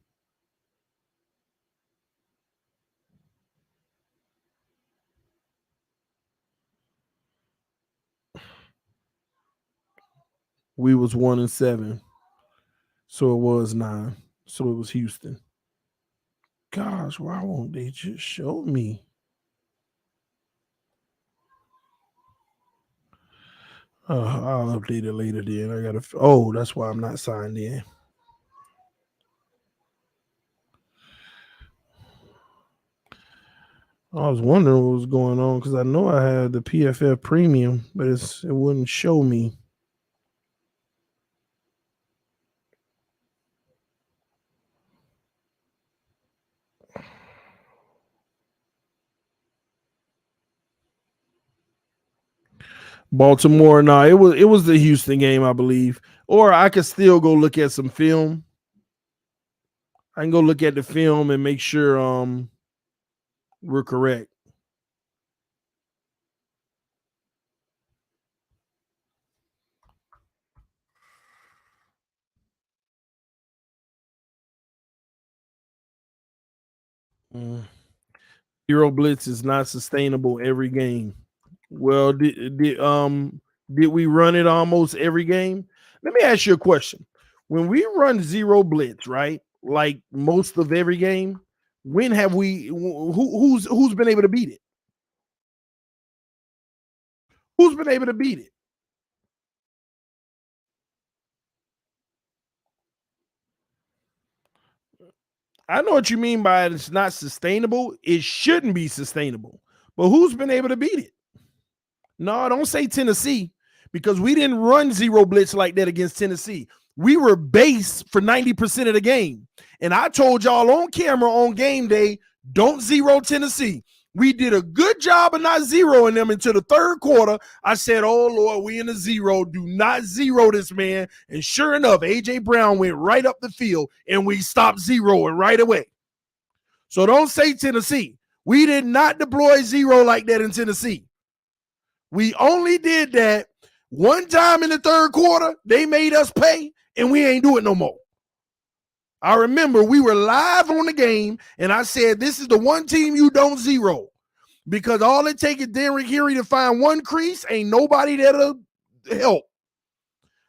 We was 1-7. So it was 9. So it was Houston. Gosh, why won't they just show me? I'll update it later then. I gotta. Oh, that's why I'm not signed in. I was wondering what was going on because I know I had the PFF premium, but it wouldn't show me. Baltimore, no, it was the Houston game, I believe. Or I could still go look at some film. I can go look at the film and make sure we're correct. Zero blitz is not sustainable every game. Well, did we run it almost every game? Let me ask you a question. When we run zero blitz, right? Like most of every game, when have we who's been able to beat it? Who's been able to beat it? I know what you mean by it's not sustainable. It shouldn't be sustainable. But who's been able to beat it? No, don't say Tennessee because we didn't run zero blitz like that against Tennessee. We were base for 90% of the game. And I told y'all on camera on game day, don't zero Tennessee. We did a good job of not zeroing them until the third quarter. I said, oh, Lord, we in the zero. Do not zero this man. And sure enough, A.J. Brown went right up the field, and we stopped zeroing right away. So don't say Tennessee. We did not deploy zero like that in Tennessee. We only did that one time in the third quarter. They made us pay, and we ain't do it no more. I remember we were live on the game, and I said, this is the one team you don't zero. Because all it takes is Derrick Henry to find one crease. Ain't nobody that'll help.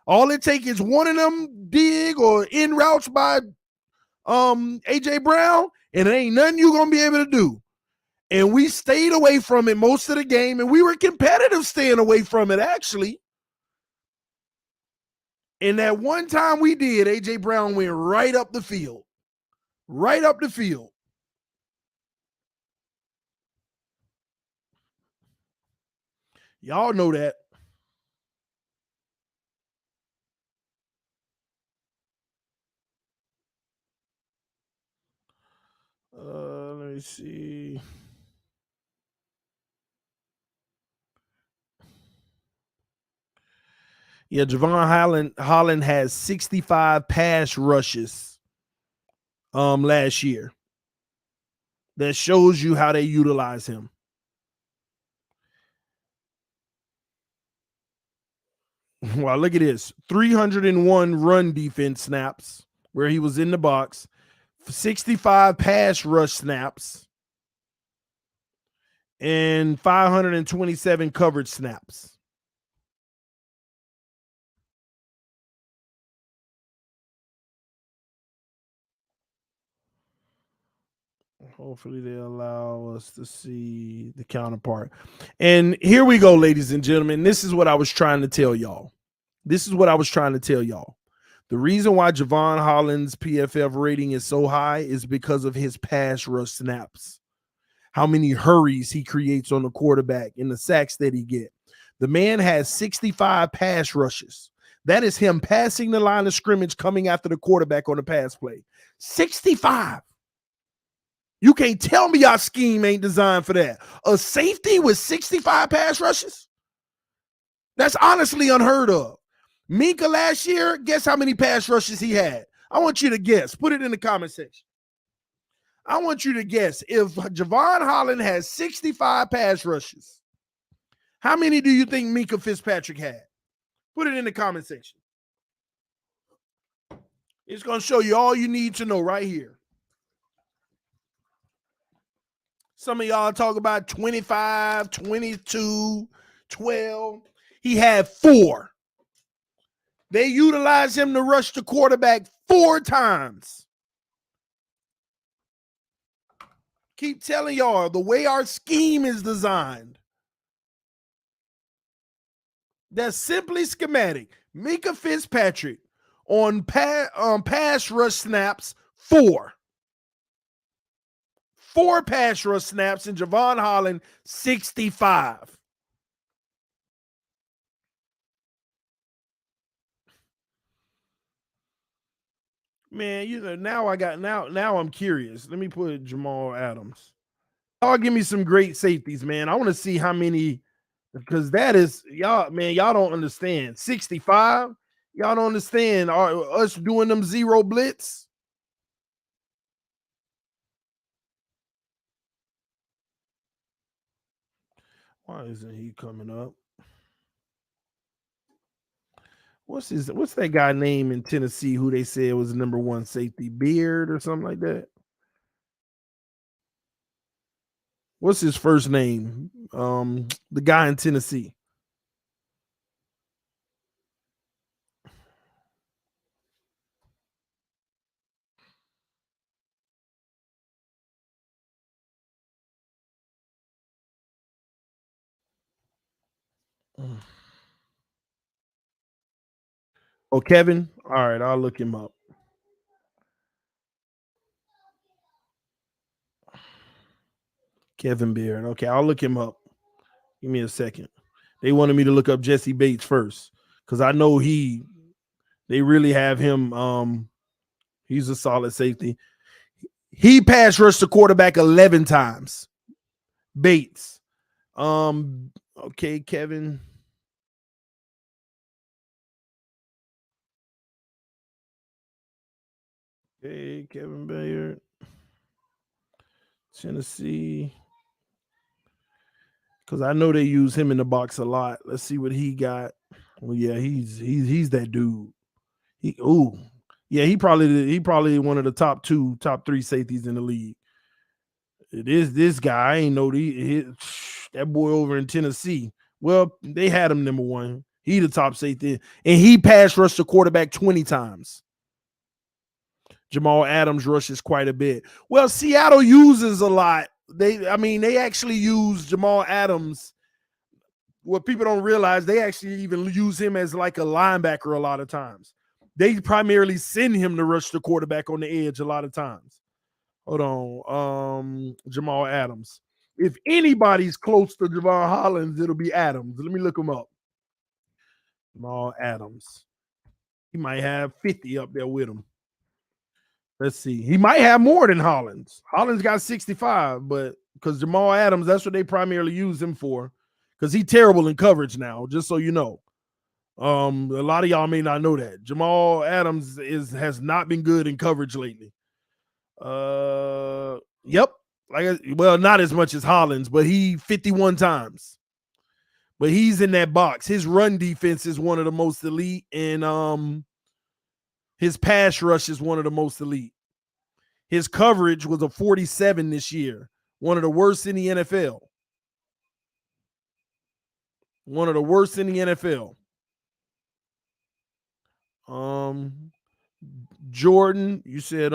All it takes is one of them dig or in routes by AJ Brown, and it ain't nothing you gonna be able to do. And we stayed away from it most of the game, and we were competitive staying away from it, actually. And that one time we did, AJ Brown went right up the field. Right up the field. Y'all know that. Let me see. Yeah, Javon Holland has 65 pass rushes last year. That shows you how they utilize him. Well, look at this. 301 run defense snaps where he was in the box, 65 pass rush snaps, and 527 coverage snaps. Hopefully they allow us to see the counterpart. And here we go, ladies and gentlemen. This is what I was trying to tell y'all. The reason why Javon Holland's PFF rating is so high is because of his pass rush snaps. How many hurries he creates on the quarterback and the sacks that he get. The man has 65 pass rushes. That is him passing the line of scrimmage, coming after the quarterback on the pass play. 65. You can't tell me our scheme ain't designed for that. A safety with 65 pass rushes? That's honestly unheard of. Minkah last year, guess how many pass rushes he had? I want you to guess. Put it in the comment section. I want you to guess if Javon Holland has 65 pass rushes. How many do you think Minkah Fitzpatrick had? Put it in the comment section. It's going to show you all you need to know right here. Some of y'all talk about 25, 22, 12. He had 4. They utilized him to rush the quarterback 4 times. Keep telling y'all the way our scheme is designed. That's simply schematic. Minkah Fitzpatrick on pass rush snaps, 4. 4 pass rush snaps, and Javon Holland, 65. Man, you know, now I'm curious. Let me put Jamal Adams. Y'all give me some great safeties, man. I want to see how many, because that is y'all, man. Y'all don't understand. 65. Y'all don't understand us doing them zero blitz. Why isn't he coming up? What's that guy name in Tennessee who they said was the number 1 safety? Beard or something like that? What's his first name? The guy in Tennessee. Oh, Kevin? All right, I'll look him up. Kevin Beard. Okay, I'll look him up. Give me a second. They wanted me to look up Jesse Bates first because I know they really have him. He's a solid safety. He pass rushed the quarterback 11 times. Bates. Okay, Kevin. Okay, Kevin Bayard. Tennessee. because I know they use him in the box a lot. Let's see what he got. Well, yeah, he's that dude. Yeah, he probably one of the top three safeties in the league. It is this guy. I ain't know that boy over in Tennessee. Well, they had him number one. He the top safety, and he pass rushed the quarterback 20 times. Jamal Adams rushes quite a bit. Well, Seattle uses a lot. They actually use Jamal Adams. What people don't realize, they actually even use him as like a linebacker a lot of times. They primarily send him to rush the quarterback on the edge a lot of times. Hold on. Jamal Adams. If anybody's close to Javon Hollins, it'll be Adams. Let me look him up. Jamal Adams. He might have 50 up there with him. Let's see. He might have more than Hollins. Hollins got 65, but because Jamal Adams, that's what they primarily use him for. Because he's terrible in coverage now, just so you know. A lot of y'all may not know that. Jamal Adams has not been good in coverage lately. Yep. Not as much as Hollins, but he 51 times. But he's in that box. His run defense is one of the most elite, and his pass rush is one of the most elite. His coverage was a 47 this year, one of the worst in the NFL. One of the worst in the NFL. Jordan, you said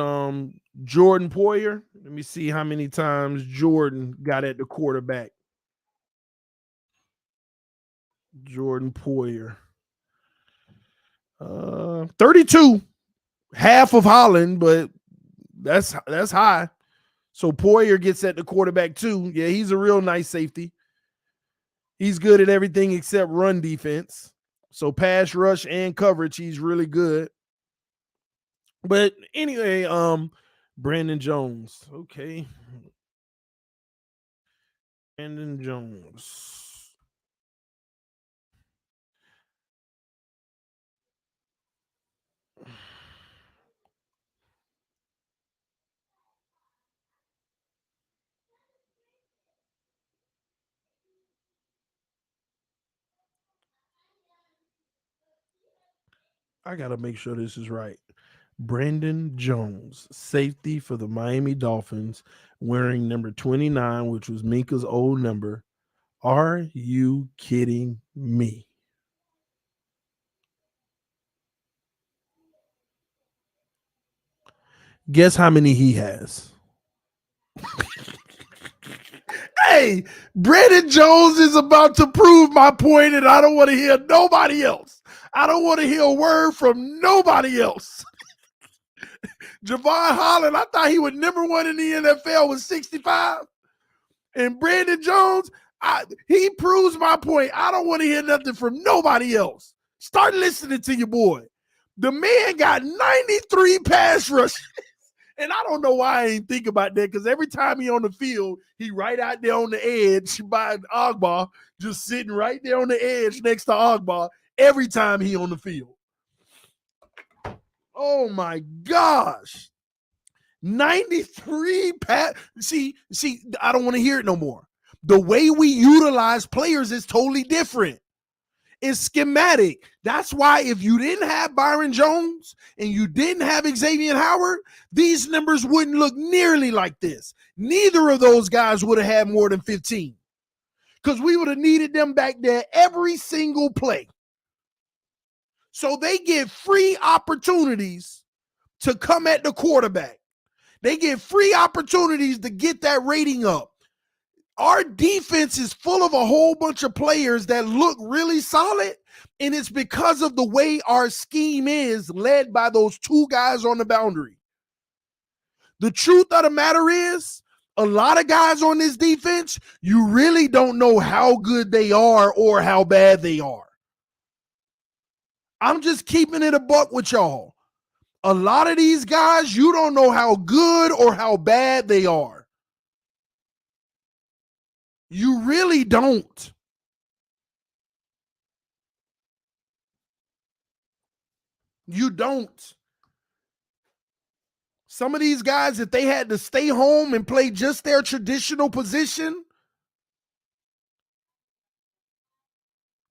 Jordan Poyer. Let me see how many times Jordan got at the quarterback. Jordan Poyer. 32. Half of Holland, but that's high. So Poyer gets at the quarterback too. Yeah, he's a real nice safety. He's good at everything except run defense. So pass rush and coverage, he's really good. But anyway, Brandon Jones. Okay. Brandon Jones. I got to make sure this is right. Brandon Jones, safety for the Miami Dolphins, wearing number 29, which was Minkah's old number. Are you kidding me? Guess how many he has? Hey, Brandon Jones is about to prove my point, and I don't want to hear nobody else. I don't want to hear a word from nobody else. Javon Holland, I thought he was number one in the NFL with 65. And Brandon Jones, he proves my point. I don't want to hear nothing from nobody else. Start listening to your boy. The man got 93 pass rushes. And I don't know why I ain't think about that, because every time he on the field, he right out there on the edge by Ogba, just sitting right there on the edge next to Ogba every time he on the field. Oh my gosh. 93 pass. See, I don't want to hear it no more. The way we utilize players is totally different. It's schematic. That's why if you didn't have Byron Jones and you didn't have Xavier Howard, these numbers wouldn't look nearly like this. Neither of those guys would have had more than 15, because we would have needed them back there every single play. So they get free opportunities to come at the quarterback. They get free opportunities to get that rating up. Our defense is full of a whole bunch of players that look really solid, and it's because of the way our scheme is led by those two guys on the boundary. The truth of the matter is, a lot of guys on this defense, you really don't know how good they are or how bad they are. I'm just keeping it a buck with y'all. A lot of these guys, you don't know how good or how bad they are. You really don't. You don't. Some of these guys, if they had to stay home and play just their traditional position,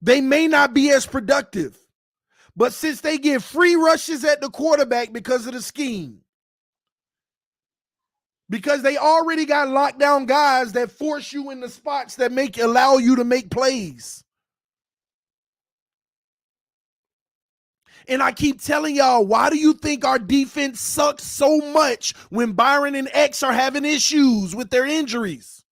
They may not be as productive, but since they get free rushes at the quarterback because of the scheme, because they already got lockdown guys that force you in the spots that allow you to make plays. And I keep telling y'all, why do you think our defense sucks so much when Byron and X are having issues with their injuries?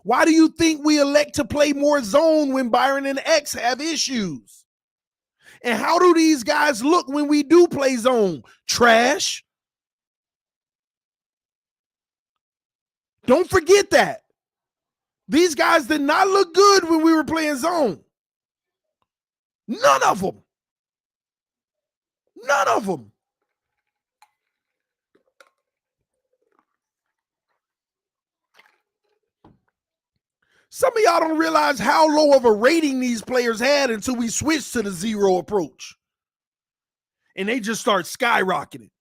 Why do you think we elect to play more zone when Byron and X have issues? And how do these guys look when we do play zone? Trash. Don't forget that. These guys did not look good when we were playing zone. None of them. None of them. Some of y'all don't realize how low of a rating these players had until we switched to the zero approach. And they just start skyrocketing.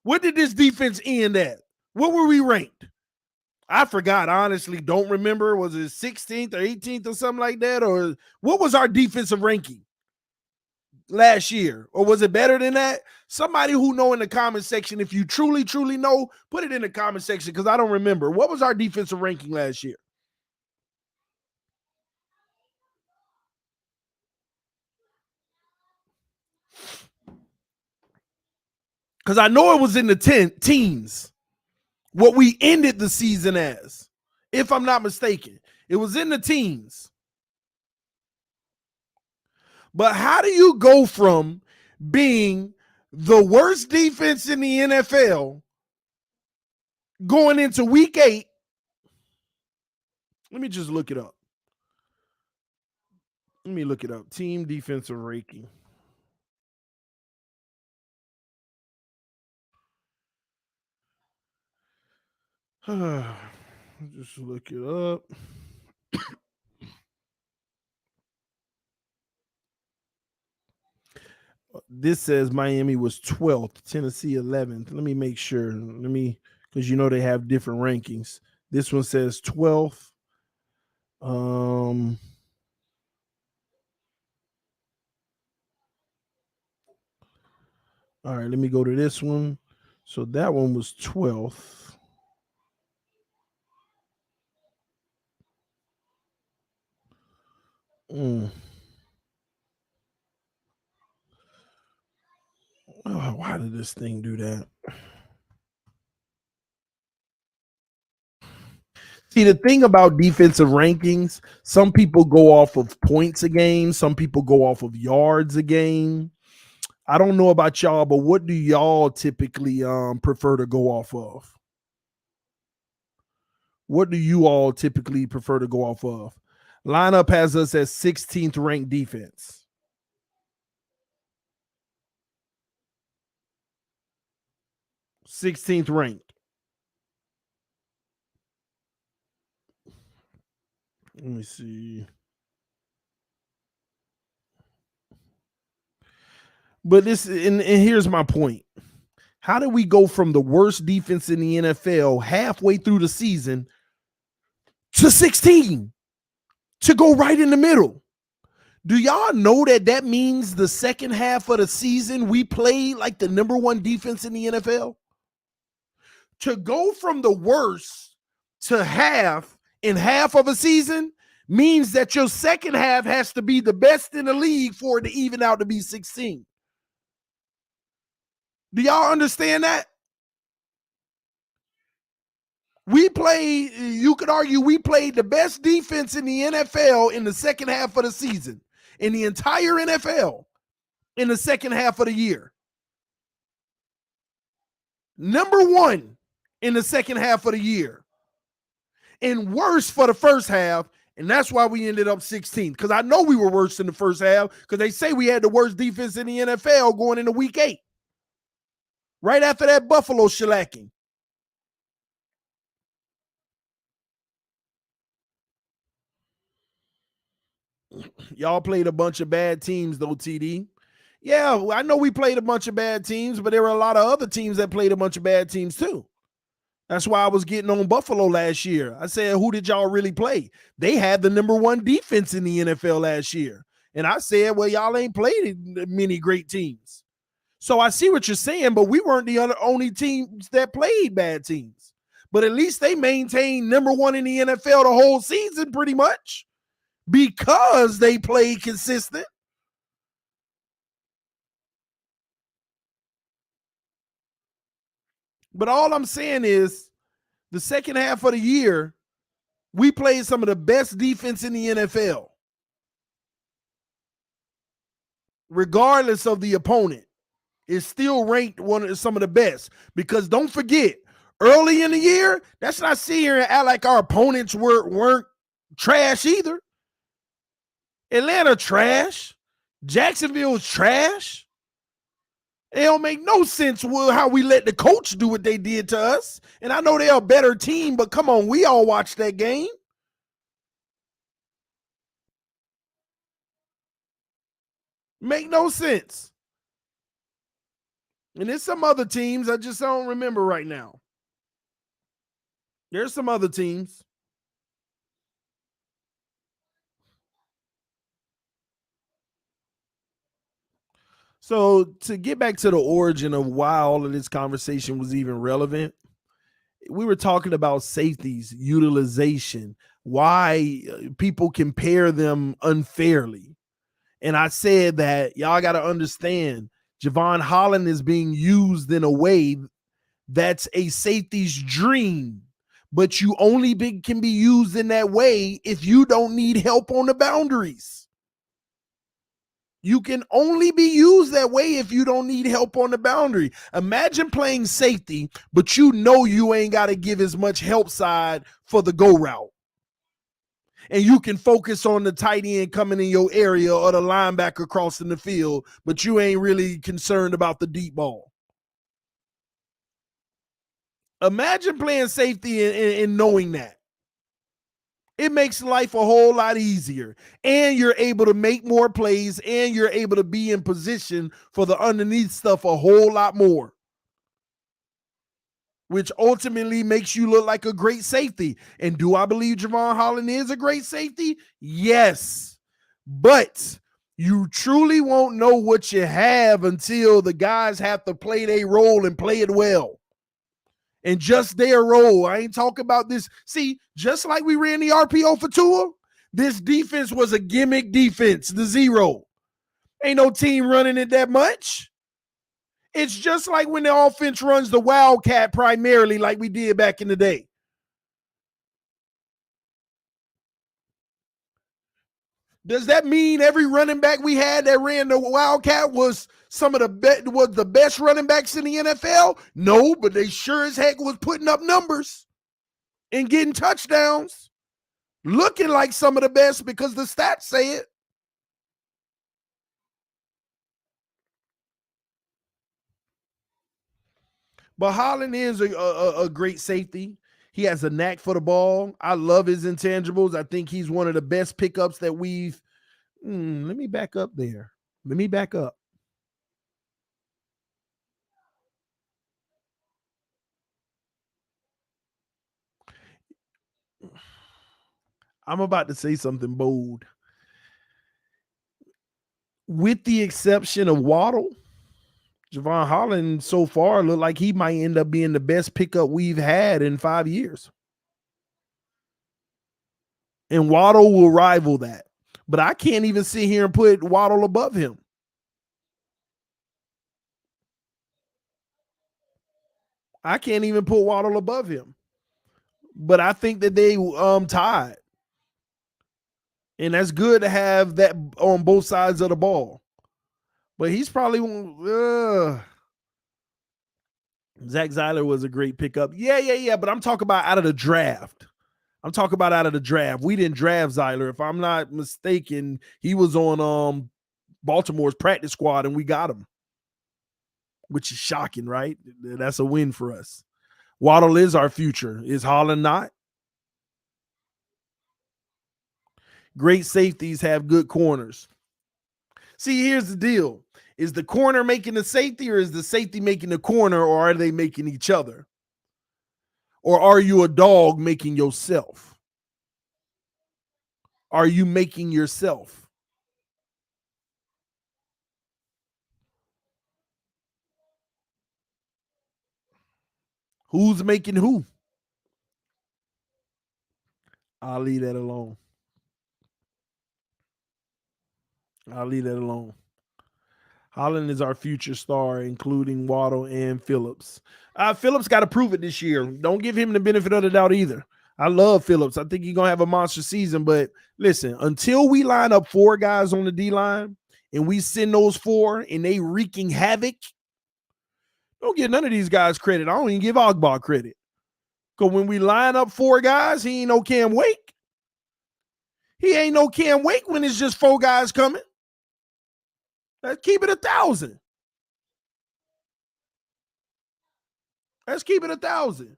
What did this defense end at? What were we ranked? I forgot, honestly. Don't remember. Was it 16th or 18th or something like that? Or what was our defensive ranking last year? Or was it better than that? Somebody who know in the comment section, if you truly, truly know, put it in the comment section because I don't remember. What was our defensive ranking last year? Because I know it was in the teens, what we ended the season as, if I'm not mistaken. It was in the teens. But how do you go from being the worst defense in the NFL going into week 8? Let me just look it up. Let me look it up. Team defensive ranking. Just look it up. This says Miami was 12th, Tennessee 11th. Let me make sure. Because you know they have different rankings. This one says 12th. All right, let me go to this one. So that one was 12th. Oh, why did this thing do that? See, the thing about defensive rankings, some people go off of points a game, some people go off of yards a game. I don't know about y'all, but what do y'all typically prefer to go off of? What do you all typically prefer to go off of? Lineup has us as 16th ranked defense. Sixteenth ranked. Let me see. But and here's my point. How did we go from the worst defense in the NFL halfway through the season to 16 to go right in the middle? Do y'all know that means the second half of the season we played like the number 1 defense in the NFL? To go from the worst to half in half of a season means that your second half has to be the best in the league for it to even out to be 16. Do y'all understand that? You could argue we played the best defense in the NFL in the second half of the season, in the entire NFL, in the second half of the year. Number 1 in the second half of the year. And worse for the first half, and that's why we ended up 16th. Because I know we were worse in the first half, because they say we had the worst defense in the NFL going into week 8. Right after that Buffalo shellacking. Y'all played a bunch of bad teams, though, TD. Yeah, I know we played a bunch of bad teams, but there were a lot of other teams that played a bunch of bad teams, too. That's why I was getting on Buffalo last year. I said, who did y'all really play? They had the #1 defense in the NFL last year. And I said, well, y'all ain't played many great teams. So I see what you're saying, but we weren't the only teams that played bad teams. But at least they maintained #1 in the NFL the whole season pretty much because they played consistent. But all I'm saying is the second half of the year, we played some of the best defense in the NFL, regardless of the opponent. It's still ranked one of some of the best. Because don't forget, early in the year, that's not sit here and act like our opponents weren't trash either. Atlanta trash. Jacksonville's trash. It don't make no sense how we let the coach do what they did to us. And I know they're a better team, but come on, we all watched that game. Make no sense. And there's some other teams I just don't remember right now. There's some other teams. So to get back to the origin of why all of this conversation was even relevant, we were talking about safeties, utilization, why people compare them unfairly. And I said that y'all got to understand Javon Holland is being used in a way that's a safety's dream, but you only can be used in that way if you don't need help on the boundaries. You can only be used that way if you don't need help on the boundary. Imagine playing safety, but you know you ain't got to give as much help side for the go route. And you can focus on the tight end coming in your area or the linebacker crossing the field, but you ain't really concerned about the deep ball. Imagine playing safety and knowing that. It makes life a whole lot easier. And you're able to make more plays, and you're able to be in position for the underneath stuff a whole lot more, which ultimately makes you look like a great safety. And do I believe Javon Holland is a great safety? Yes. But you truly won't know what you have until the guys have to play their role and play it well. And just their role. I ain't talking about this. See, just like we ran the RPO for Tua, this defense was a gimmick defense, the zero. Ain't no team running it that much. It's just like when the offense runs the Wildcat primarily like we did back in the day. Does that mean every running back we had that ran the Wildcat was the best running backs in the NFL? No, but they sure as heck was putting up numbers and getting touchdowns, looking like some of the best because the stats say it. But Holland is a great safety. He has a knack for the ball. I love his intangibles. I think he's one of the best pickups that we've. Let me back up there. Let me back up. I'm about to say something bold. With the exception of Waddle, Javon Holland so far looked like he might end up being the best pickup we've had in 5 years. And Waddle will rival that. But I can't even sit here and put Waddle above him. I can't even put Waddle above him. But I think that they tied. And that's good to have that on both sides of the ball. But he's probably Zach Zeiler was a great pickup. Yeah. But I'm talking about out of the draft. We didn't draft Zeiler. If I'm not mistaken, he was on Baltimore's practice squad and we got him, which is shocking, right? That's a win for us. Waddle is our future. Is Holland not? Great safeties have good corners. See, here's the deal. Is the corner making the safety or is the safety making the corner or are they making each other? Or are you a dog making yourself? Are you making yourself? Who's making who? I'll leave that alone. I'll leave that alone. Holland is our future star, including Waddle and Phillips. Phillips got to prove it this year. Don't give him the benefit of the doubt either. I love Phillips. I think he's going to have a monster season. But listen, until we line up 4 guys on the D-line and we send those 4 and they wreaking havoc, don't give none of these guys credit. I don't even give Ogbar credit. Because when we line up 4 guys, he ain't no Cam Wake. He ain't no Cam Wake when it's just 4 guys coming. Let's keep it 1,000. Let's keep it 1,000.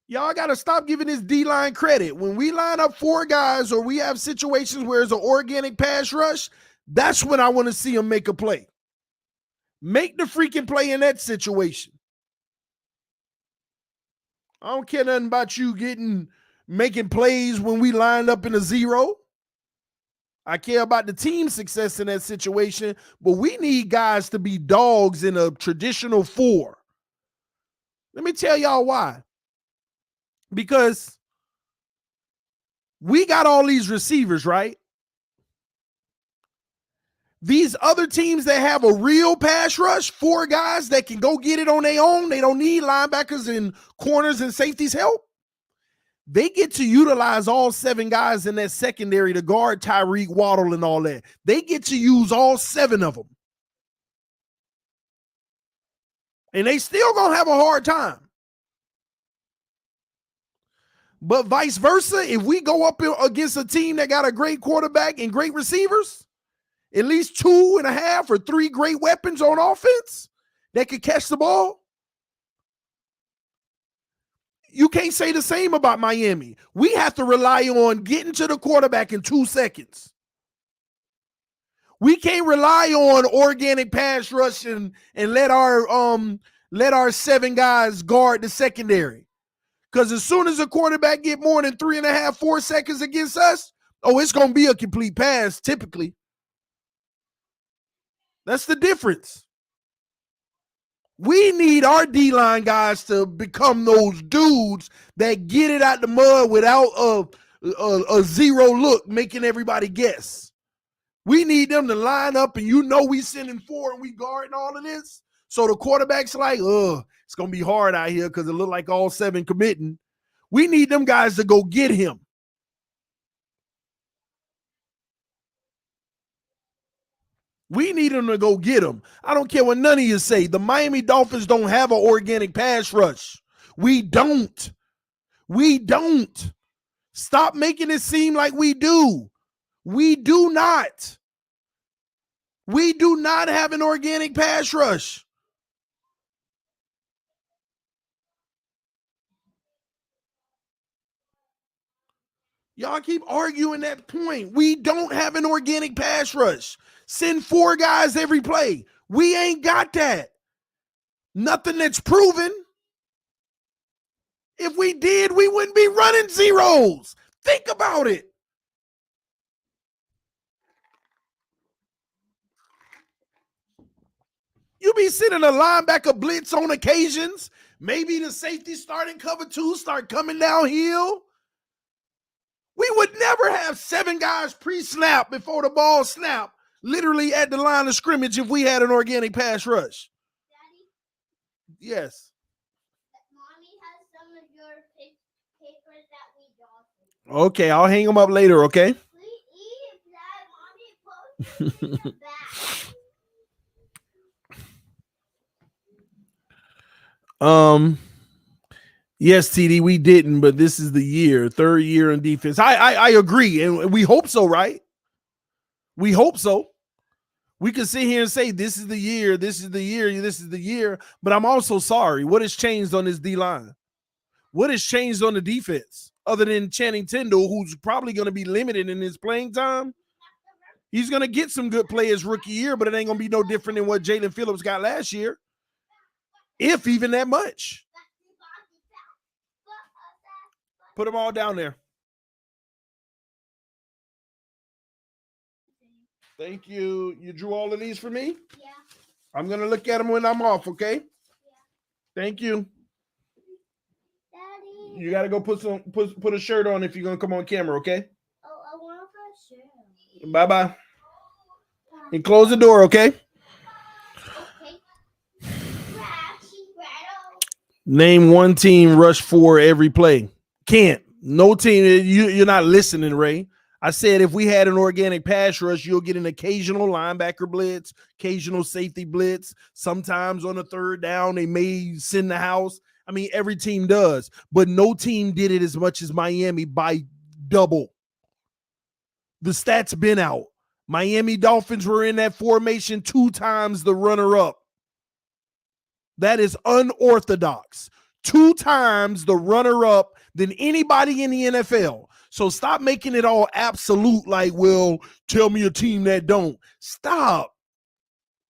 Y'all got to stop giving this D-line credit. When we line up 4 guys or we have situations where it's an organic pass rush, that's when I want to see them make a play. Make the freaking play in that situation. I don't care nothing about you making plays when we lined up in a 0. I care about the team success in that situation, but we need guys to be dogs in a traditional 4. Let me tell y'all why. Because we got all these receivers, right? These other teams that have a real pass rush, 4 guys that can go get it on their own, they don't need linebackers and corners and safeties help. They get to utilize all 7 guys in that secondary to guard Tyreek, Waddle, and all that. They get to use all 7 of them. And they still going to have a hard time. But vice versa, if we go up against a team that got a great quarterback and great receivers, at least 2.5 or 3 great weapons on offense that could catch the ball, you can't say the same about Miami. We have to rely on getting to the quarterback in 2 seconds. We can't rely on organic pass rush and let our 7 guys guard the secondary. Because as soon as a quarterback get more than 3.5, 4 seconds against us, it's going to be a complete pass typically. That's the difference. We need our D-line guys to become those dudes that get it out the mud without a 0 look, making everybody guess. We need them to line up, and we sending 4 and we guarding all of this. So the quarterback's like, it's going to be hard out here because it look like all 7 committing. We need them guys to go get him. We need them to go get him. I don't care what none of you say. The Miami Dolphins don't have an organic pass rush. We don't. We don't. Stop making it seem like we do. We do not. We do not have an organic pass rush. Y'all keep arguing that point. We don't have an organic pass rush. Send 4 guys every play. We ain't got that. Nothing that's proven. If we did, we wouldn't be running zeros. Think about it. You be sending a linebacker blitz on occasions. Maybe the safety starting cover 2 start coming downhill. We would never have 7 guys pre-snap before the ball snap, literally at the line of scrimmage if we had an organic pass rush. Daddy? Yes. Mommy has some of your papers that we don't. Okay, I'll hang them up later, okay? We eat that. Mommy posted in the back. Yes, TD, we didn't, but this is the year, 3rd year in defense. I agree, and we hope so, right? We hope so. We can sit here and say this is the year, this is the year, this is the year, but I'm also sorry. What has changed on this D-line? What has changed on the defense other than Channing Tindall, who's probably going to be limited in his playing time? He's going to get some good players rookie year, but it ain't going to be no different than what Jalen Phillips got last year, if even that much. Put them all down there. Thank you. You drew all of these for me? Yeah. I'm going to look at them when I'm off, okay? Yeah. Thank you. Daddy. You got to go put a shirt on if you're going to come on camera, okay? Oh, I want a shirt. Bye-bye. And close the door, okay? Okay. Name one team rush for every play. Can't. No team. You're not listening, Ray. I said if we had an organic pass rush, you'll get an occasional linebacker blitz, occasional safety blitz. Sometimes on a third down, they may send the house. I mean, every team does, but no team did it as much as Miami by double. The stats been out. Miami Dolphins were in that formation 2 times the runner-up. That is unorthodox. 2 times the runner-up than anybody in the NFL. So stop making it all absolute like, well, tell me a team that don't. Stop.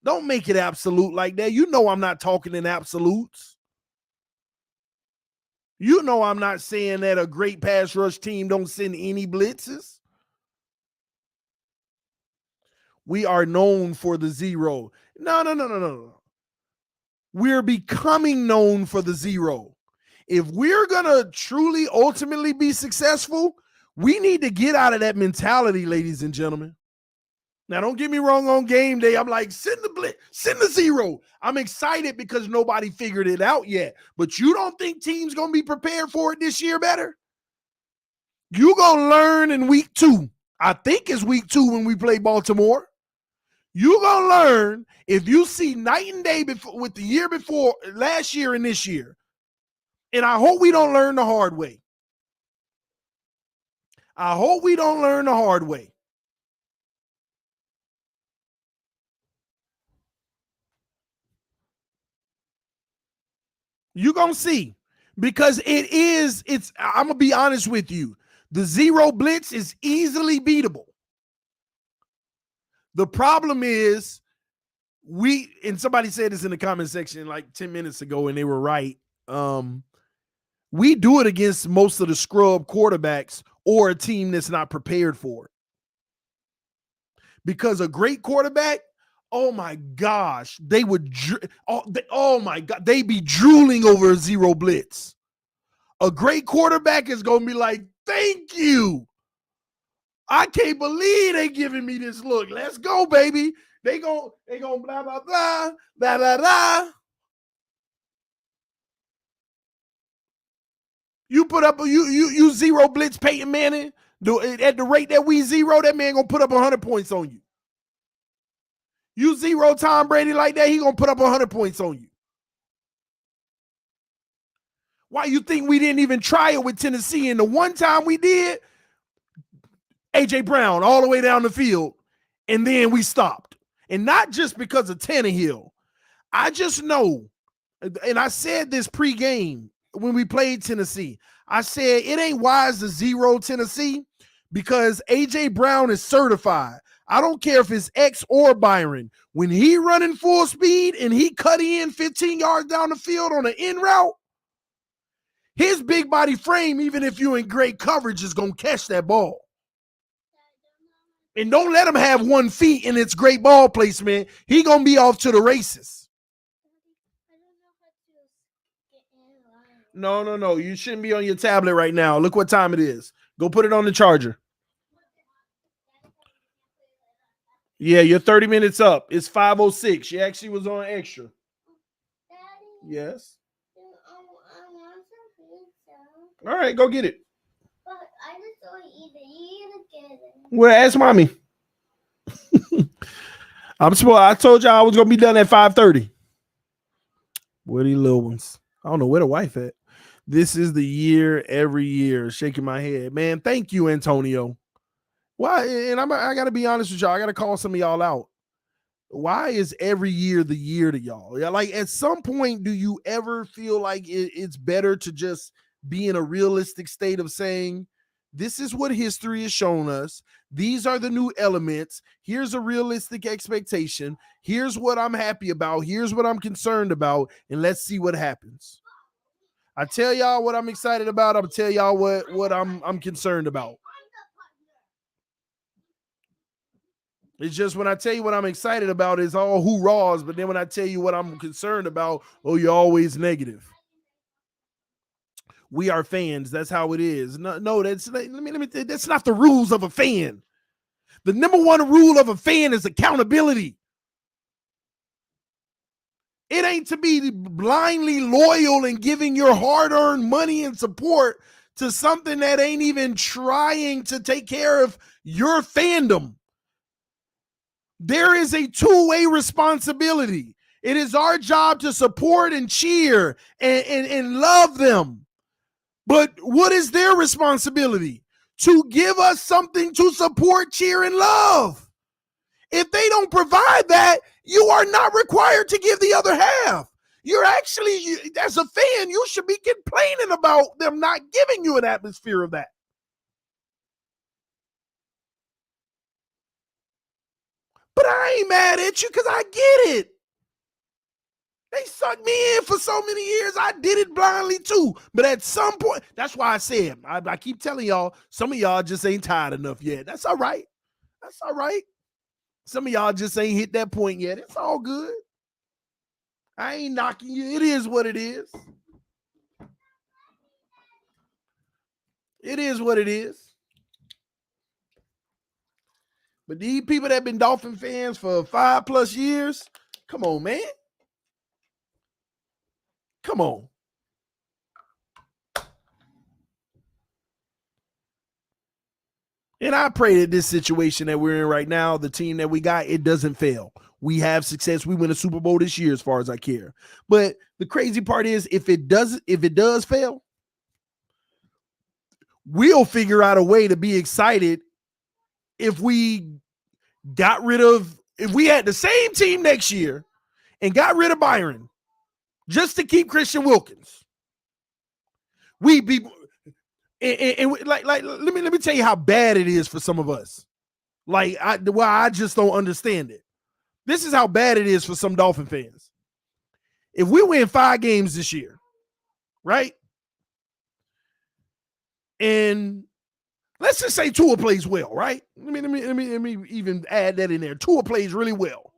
Don't make it absolute like that. You know I'm not talking in absolutes. You know I'm not saying that a great pass rush team don't send any blitzes. We are known for the zero. No. We're becoming known for the zero. If we're going to truly, ultimately be successful, we need to get out of that mentality, ladies and gentlemen. Now, don't get me wrong, on game day, I'm like, send the blitz, send the zero. I'm excited because nobody figured it out yet. But you don't think teams going to be prepared for it this year better? You're going to learn in week 2. I think it's week 2 when we play Baltimore. You're going to learn if you see night and day before, with the year before, last year and this year. And I hope we don't learn the hard way. I hope we don't learn the hard way. You're going to see. Because I'm going to be honest with you. The zero blitz is easily beatable. The problem is and somebody said this in the comment section like 10 minutes ago and they were right. We do it against most of the scrub quarterbacks or a team that's not prepared for it. Because a great quarterback, oh my gosh, they would, oh my God, they be drooling over a zero blitz. A great quarterback is going to be like, thank you. I can't believe they giving me this look. Let's go, baby. They gonna blah, blah, blah, blah, blah, blah. You put up you zero blitz Peyton Manning. At the rate that we zero, that man gonna put up 100 points on you. You zero Tom Brady like that, he gonna put up 100 points on you. Why you think we didn't even try it with Tennessee? And the one time we did, A.J. Brown all the way down the field, and then we stopped. And not just because of Tannehill. I just know, and I said this pregame when we played Tennessee. I said it ain't wise to zero Tennessee because A.J. Brown is certified. I don't care if it's X or Byron. When he running full speed and he cut in 15 yards down the field on an in route, his big body frame, even if you're in great coverage, is going to catch that ball. And don't let him have 1 foot in its great ball placement. He going to be off to the races. No. You shouldn't be on your tablet right now. Look what time it is. Go put it on the charger. Yeah, you're 30 minutes up. It's 5:06. She actually was on extra. Daddy, yes. I want some pizza. All right, go get it. But I just don't eat it. You get it. Well, ask mommy. I told y'all I was gonna be done at 5:30. Where these little ones? I don't know where the wife at. This is the year every year. Shaking my head, man. Thank you, Antonio. Why? And I gotta be honest with y'all. I gotta call some of y'all out. Why is every year the year to y'all? Yeah, like at some point, do you ever feel like it's better to just be in a realistic state of saying, this is what history has shown us. These are the new elements. Here's a realistic expectation. Here's what I'm happy about. Here's what I'm concerned about. And let's see what happens. I tell y'all what I'm excited about. I'm tell y'all what I'm concerned about. It's just when I tell you what I'm excited about, it's all hoorahs. But then when I tell you what I'm concerned about, oh, you're always negative. We are fans. That's how it is. No, that's that's not the rules of a fan. The number one rule of a fan is accountability. It ain't to be blindly loyal and giving your hard-earned money and support to something that ain't even trying to take care of your fandom. There is a two-way responsibility. It is our job to support and cheer and love them. But what is their responsibility? To give us something to support, cheer, and love. If they don't provide that, you are not required to give the other half. You're actually, as a fan, you should be complaining about them not giving you an atmosphere of that. But I ain't mad at you because I get it. They sucked me in for so many years. I did it blindly too. But at some point, that's why I said, I keep telling y'all, some of y'all just ain't tired enough yet. That's all right. That's all right. Some of y'all just ain't hit that point yet. It's all good. I ain't knocking you. It is what it is. It is what it is. But these people that have been Dolphin fans for 5+ years, come on, man. Come on. And I pray that this situation that we're in right now, the team that we got, it doesn't fail. We have success. We win a Super Bowl this year as far as I care. But the crazy part is if it does fail, we'll figure out a way to be excited if we had the same team next year and got rid of Byron just to keep Christian Wilkins. We'd be like let me tell you how bad it is for some of us. I just don't understand it. This is how bad it is for some Dolphin fans. If we win 5 games this year, right? And let's just say Tua plays well, right? Let me even add that in there. Tua plays really well.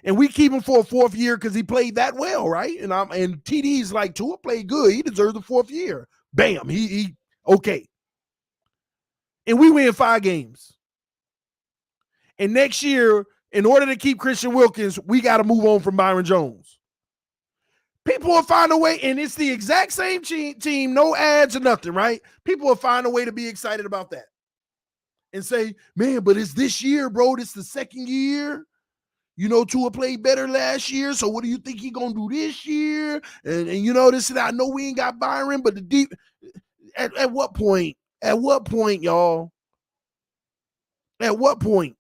And we keep him for a 4th year because he played that well, right? And TD's like, Tua played good. He deserves the 4th year. Bam, he okay. And we win 5 games. And next year, in order to keep Christian Wilkins, we got to move on from Byron Jones. People will find a way, and it's the exact same team, no ads or nothing, right? People will find a way to be excited about that and say, man, but it's this year, bro. This is the 2nd year. You know, Tua played better last year, so what do you think he gonna do this year? And you know this, and I know we ain't got Byron, but the deep. At what point? At what point, y'all? At what point?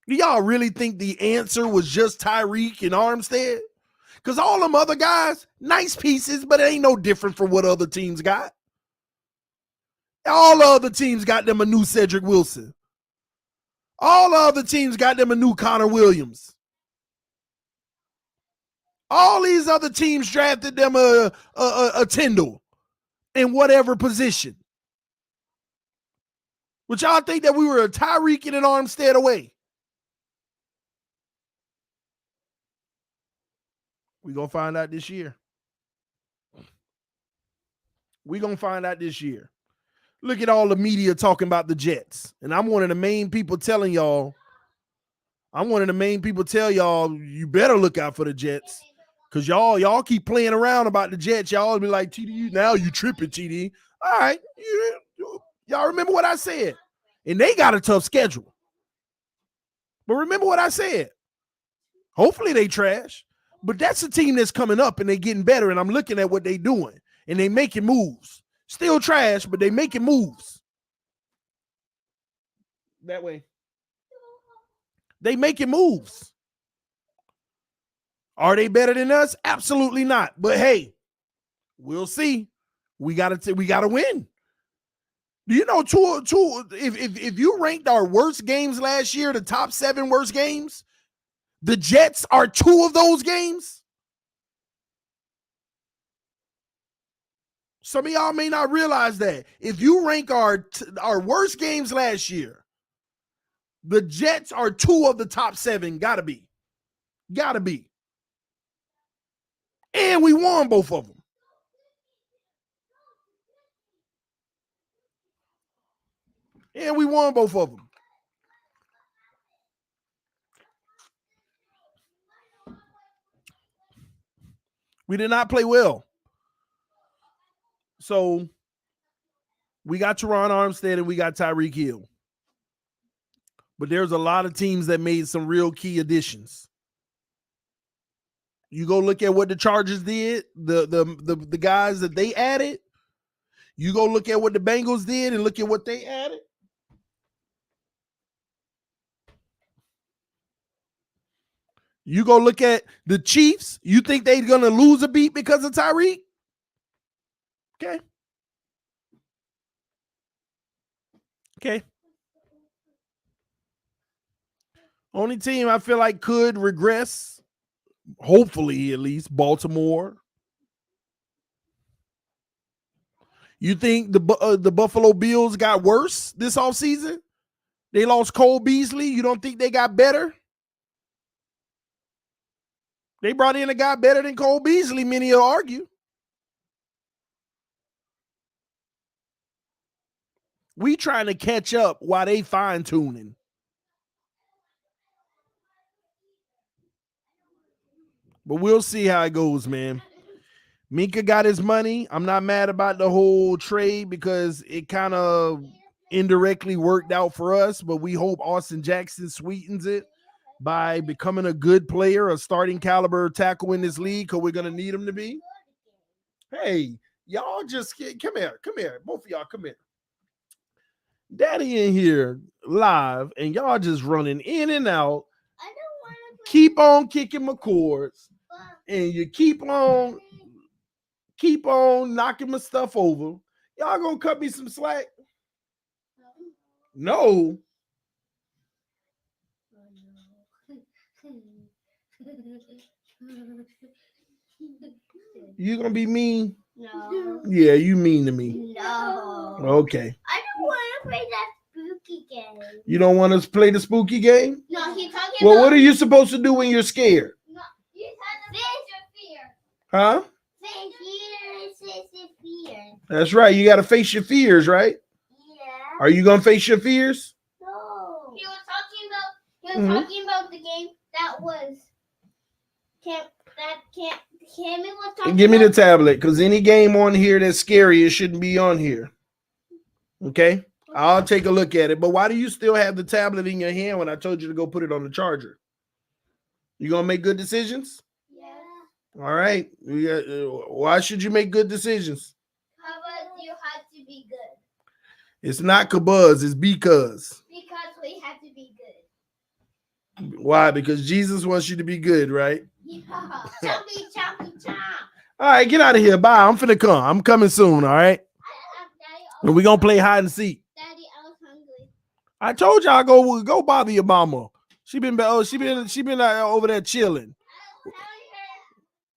Do y'all really think the answer was just Tyreek and Armstead? Because all them other guys, nice pieces, but it ain't no different from what other teams got. All other teams got them a new Cedric Wilson. All other teams got them a new Connor Williams. All these other teams drafted them a Tyndall in whatever position. Would y'all think that we were a Tyreek and an Armstead away? We're going to find out this year. We're going to find out this year. Look at all the media talking about the Jets. And I'm one of the main people telling y'all, you better look out for the Jets. Because y'all keep playing around about the Jets. Y'all be like, TD, now you tripping, TD. All right. Y'all remember what I said. And they got a tough schedule. But remember what I said. Hopefully they trash. But that's a team that's coming up and they getting better. And I'm looking at what they doing. And they making moves. Still trash, but they making moves. That way. They making moves. Are they better than us? Absolutely not. But hey, we'll see. We gotta win. Do you know if you ranked our worst games last year, the top 7 worst games, the Jets are 2 of those games? Some of y'all may not realize that. If you rank our worst games last year, the Jets are 2 of the top 7. Gotta be. And we won both of them. We did not play well. So we got Teron Armstead and we got Tyreek Hill. But there's a lot of teams that made some real key additions. You go look at what the Chargers did, the guys that they added. You go look at what the Bengals did and look at what they added. You go look at the Chiefs. You think they're going to lose a beat because of Tyreek? Okay. Only team I feel like could regress, hopefully at least, Baltimore. You think the Buffalo Bills got worse this offseason? They lost Cole Beasley. You don't think they got better? They brought in a guy better than Cole Beasley, many will argue. We trying to catch up while they fine-tuning. But we'll see how it goes, man. Minkah got his money. I'm not mad about the whole trade because it kind of indirectly worked out for us, but we hope Austin Jackson sweetens it by becoming a good player, a starting caliber tackle in this league, because we're going to need him to be. Hey, y'all just come here. Both of y'all come here. Daddy in here live, and y'all just running in and out. I don't want to Keep on kicking my cords, and you keep on knocking my stuff over. Y'all gonna cut me some slack? No. You gonna be mean? No. Yeah, you mean to me. No. Okay. I don't want to play that spooky game. You don't want us to play the spooky game? No, he's talking Well, about... what are you supposed to do when you're scared? No, you have to face your fear. Huh? Face your fear. That's right. You got to face your fears, right? Yeah. Are you gonna face your fears? No. He was talking about the game that was... Cammy was talking Give me the about... tablet, because any game on here that's scary, it shouldn't be on here. Okay? I'll take a look at it. But why do you still have the tablet in your hand when I told you to go put it on the charger? You gonna make good decisions? Yeah. All right. Why should you make good decisions? Because you have to be good. It's not kabuzz, it's because. Because we have to be good. Why? Because Jesus wants you to be good, right? Yeah. Chompy, chompy, chomp. All right, get out of here. Bye. I'm finna come. I'm coming soon, all right? And we're gonna play hide and seek. Daddy, I was hungry. I told y'all go bother your mama. She been over there chilling.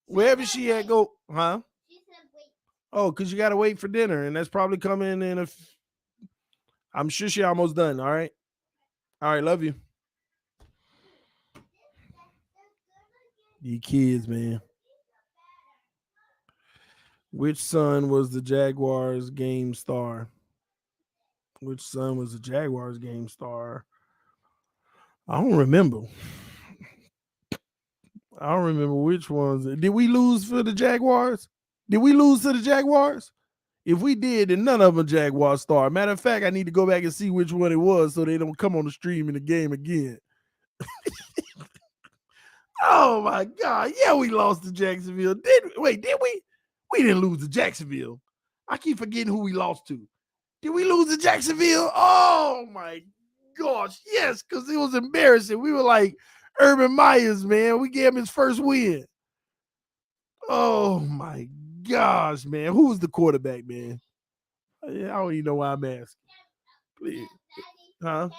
Wherever she at, go, huh? She said wait. Oh, because you gotta wait for dinner, and that's probably coming in I'm sure she almost done. All right. All right, love you. You kids, man. Which son was the Jaguars game star? Which son was the Jaguars game star? I don't remember. I don't remember which ones. Did we lose for the Jaguars? Did we lose to the Jaguars? If we did, then none of them Jaguar star. Matter of fact, I need to go back and see which one it was so they don't come on the stream in the game again. Oh my God. Yeah, we lost to Jacksonville. Did we? We didn't lose to Jacksonville. I keep forgetting who we lost to. Did we lose to Jacksonville? Oh my gosh. Yes, because it was embarrassing. We were like Urban Myers, man. We gave him his first win. Oh my gosh, man. Who was the quarterback, man? I don't even know why I'm asking. Please. Huh?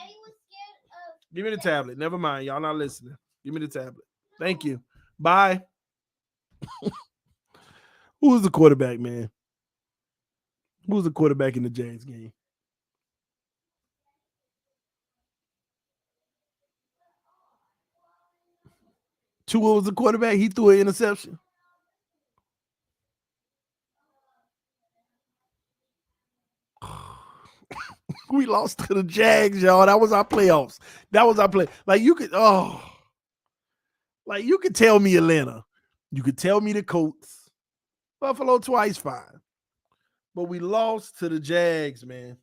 Give me the tablet. Never mind. Y'all not listening. Give me the tablet. Thank you. Bye. Who was the quarterback, man? Who's the quarterback in the Jags game? Tua was the quarterback. He threw an interception. We lost to the Jags, y'all. That was our playoffs. That was our play. Like you could, like you could tell me Atlanta. You could tell me the Colts. Buffalo twice, fine. But we lost to the Jags, man.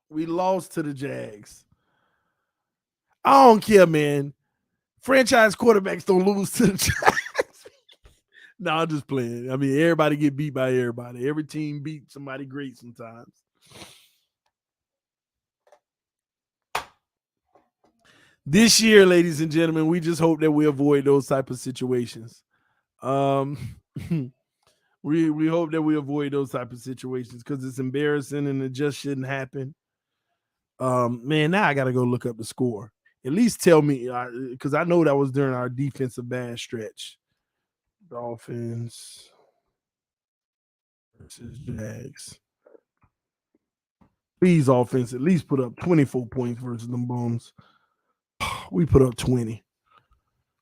We lost to the Jags. I don't care, man. Franchise quarterbacks don't lose to the Jags. No, I'm just playing. I mean, everybody get beat by everybody. Every team beat somebody great sometimes. This year, ladies and gentlemen, we just hope that we avoid those type of situations. We hope that we avoid those type of situations because it's embarrassing and it just shouldn't happen. Man, now I gotta go look up the score. At least tell me, because I know that was during our defensive bad stretch. Dolphins versus Jags. Please, offense, at least put up 24 points versus them bums. We put up 20.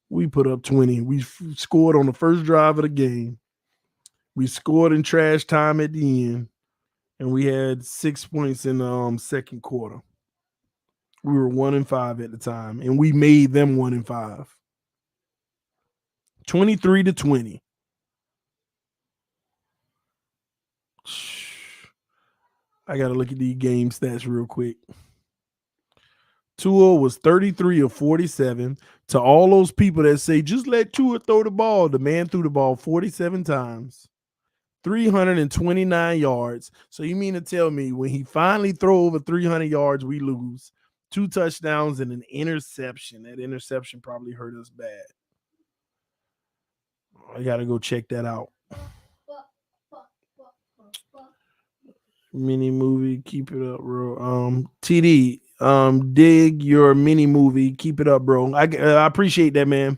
We put up 20. We scored on the first drive of the game. We scored in trash time at the end, and we had 6 points in the second quarter. We were 1-5 at the time, and we made them 1-5. 23-20. I gotta look at these game stats real quick. Tua was 33 of 47. To all those people that say just let Tua throw the ball, the man threw the ball 47 times, 329 yards. So you mean to tell me when he finally throw over 300 yards, we lose? 2 touchdowns and an interception. That interception probably hurt us bad. I gotta go check that out. Mini movie, keep it up, bro. TD, dig your mini movie, keep it up, bro. I appreciate that, man.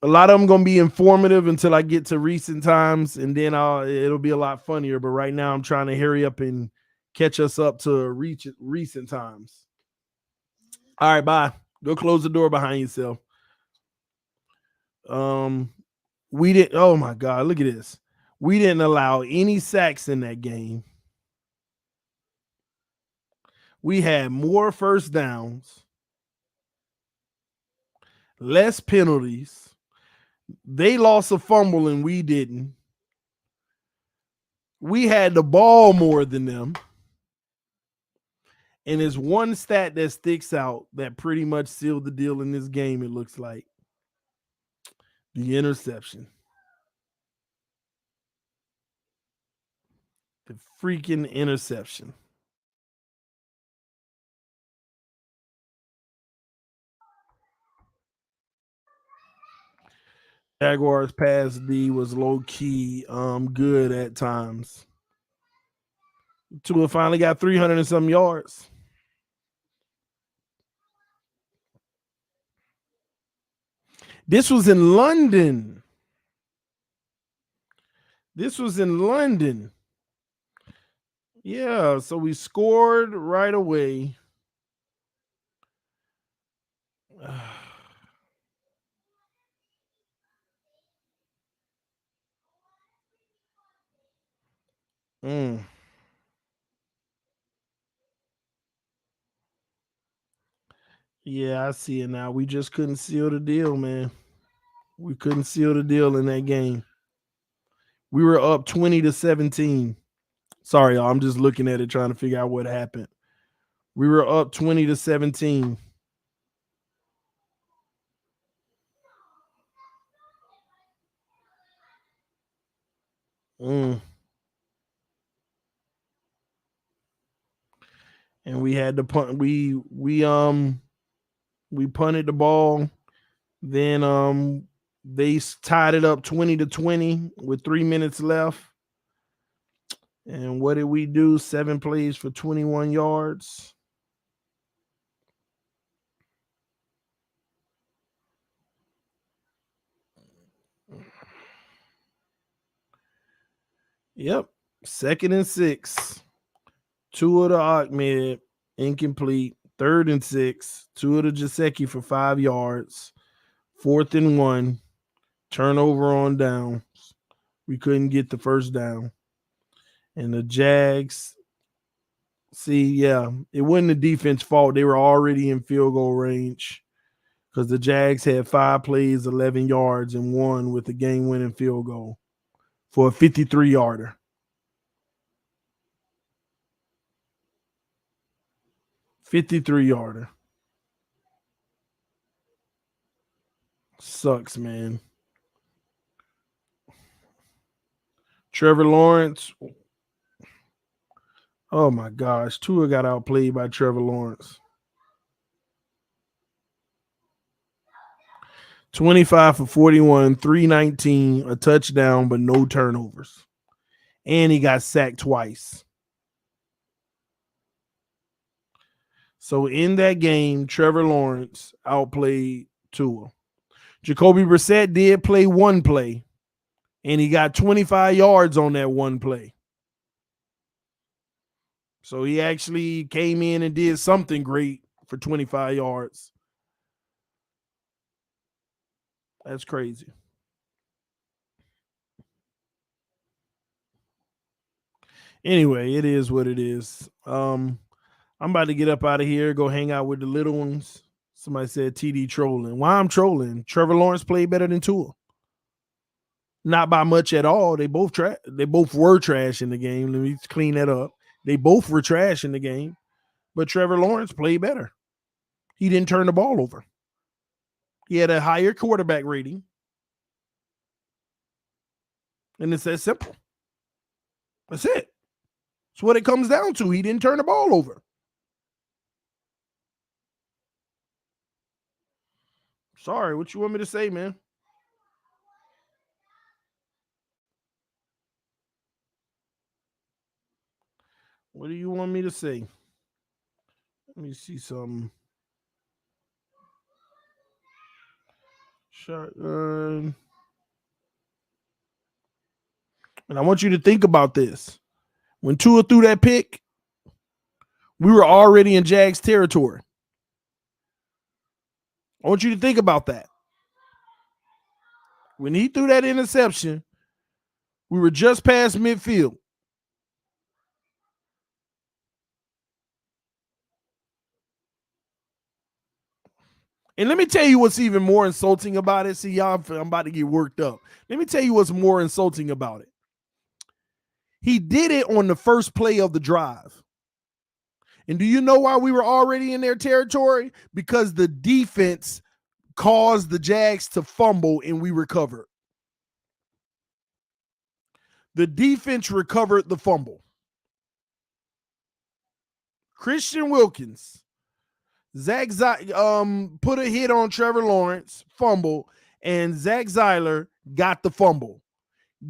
A lot of them gonna be informative until I get to recent times, and then it'll be a lot funnier. But right now, I'm trying to hurry up and catch us up to recent times. All right, bye. Go close the door behind yourself. We didn't. Oh my God, look at this. We didn't allow any sacks in that game. We had more first downs, less penalties. They lost a fumble and we didn't. We had the ball more than them. And there's one stat that sticks out that pretty much sealed the deal in this game, it looks like. The interception. The freaking interception. Jaguars pass D was low key good at times. Tua finally got 300 and some yards. This was in London. Yeah, so we scored right away. Yeah, I see it now. We just couldn't seal the deal, man. We couldn't seal the deal in that game. We were up 20-17. Sorry, y'all. I'm just looking at it trying to figure out what happened. We were up 20-17. And we had to punt. We punted the ball. Then they tied it up 20-20 with 3 minutes left. And what did we do? 7 plays for 21 yards. Yep. 2nd and 6. Tua to Ahmed, incomplete. 3rd and 6. Tua to Jaceki for 5 yards. 4th and 1. Turnover on down. We couldn't get the first down. And the Jags, it wasn't the defense fault. They were already in field goal range because the Jags had 5 plays, 11 yards, and won with a game-winning field goal for a 53-yarder. Sucks, man. Trevor Lawrence. Oh my gosh. Tua got outplayed by Trevor Lawrence. 25 for 41, 319, a touchdown, but no turnovers. And he got sacked twice. So in that game, Trevor Lawrence outplayed Tua. Jacoby Brissett did play one play, and he got 25 yards on that one play. So he actually came in and did something great for 25 yards. That's crazy. Anyway, it is what it is. I'm about to get up out of here, go hang out with the little ones. Somebody said TD trolling. Why I'm trolling? Trevor Lawrence played better than Tua. Not by much at all. They both were trash in the game. Let me clean that up. They both were trash in the game, but Trevor Lawrence played better. He didn't turn the ball over. He had a higher quarterback rating. And it's that simple. That's it. That's what it comes down to. He didn't turn the ball over. Sorry, what you want me to say, man? What do you want me to say? Let me see something. Shotgun. And I want you to think about this. When Tua threw that pick, we were already in Jags territory. I want you to think about that. When he threw that interception, we were just past midfield. And let me tell you what's even more insulting about it. See, y'all, I'm about to get worked up. Let me tell you what's more insulting about it. He did it on the first play of the drive. And do you know why we were already in their territory? Because the defense caused the Jags to fumble and we recovered. The defense recovered the fumble. Christian Wilkins, put a hit on Trevor Lawrence, fumble, and Zach Zeiler got the fumble.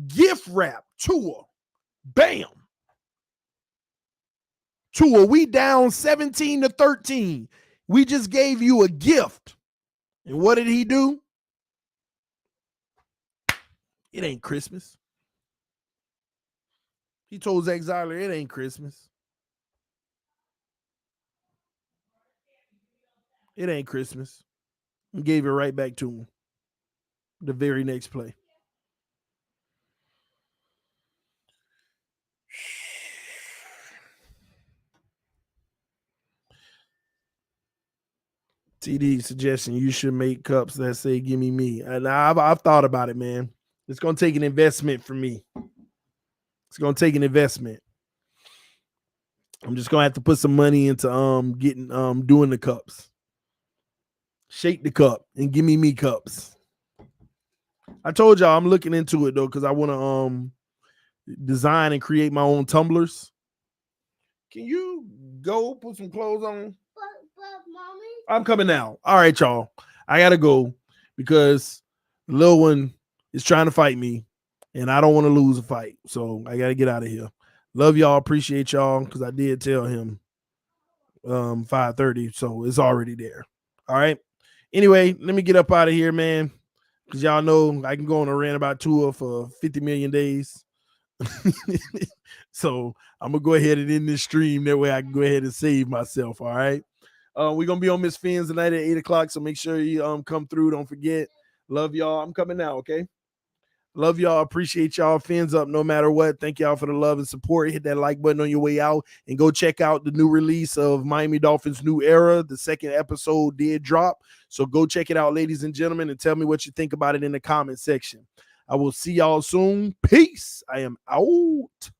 Gift wrap, Tua, bam. Tua, we down 17-13. We just gave you a gift. And what did he do? It ain't Christmas. He told Zach Zeiler it ain't Christmas. It ain't Christmas. And gave it right back to him. The very next play. TD suggestion, you should make cups that say "Give me me." And I've thought about it, man. It's gonna take an investment for me. It's gonna take an investment. I'm just gonna have to put some money into getting doing the cups. Shake the cup and give me cups. I told y'all I'm looking into it though because I want to design and create my own tumblers. Can you go put some clothes on? But mommy, I'm coming now. All right, y'all. I gotta go because the little one is trying to fight me, and I don't want to lose a fight. So I gotta get out of here. Love y'all. Appreciate y'all because I did tell him 5:30, so it's already there. All right. Anyway, let me get up out of here, man. Because y'all know I can go on a rant about Tua for 50 million days. So I'm gonna go ahead and end this stream. That way I can go ahead and save myself. All right. We're gonna be on Miss Fins tonight at 8 o'clock. So make sure you come through. Don't forget. Love y'all. I'm coming now, okay? Love y'all. Appreciate y'all. Fins up no matter what. Thank y'all for the love and support. Hit that like button on your way out and go check out the new release of Miami Dolphins New Era. The second episode did drop. So go check it out, ladies and gentlemen, and tell me what you think about it in the comment section. I will see y'all soon. Peace. I am out.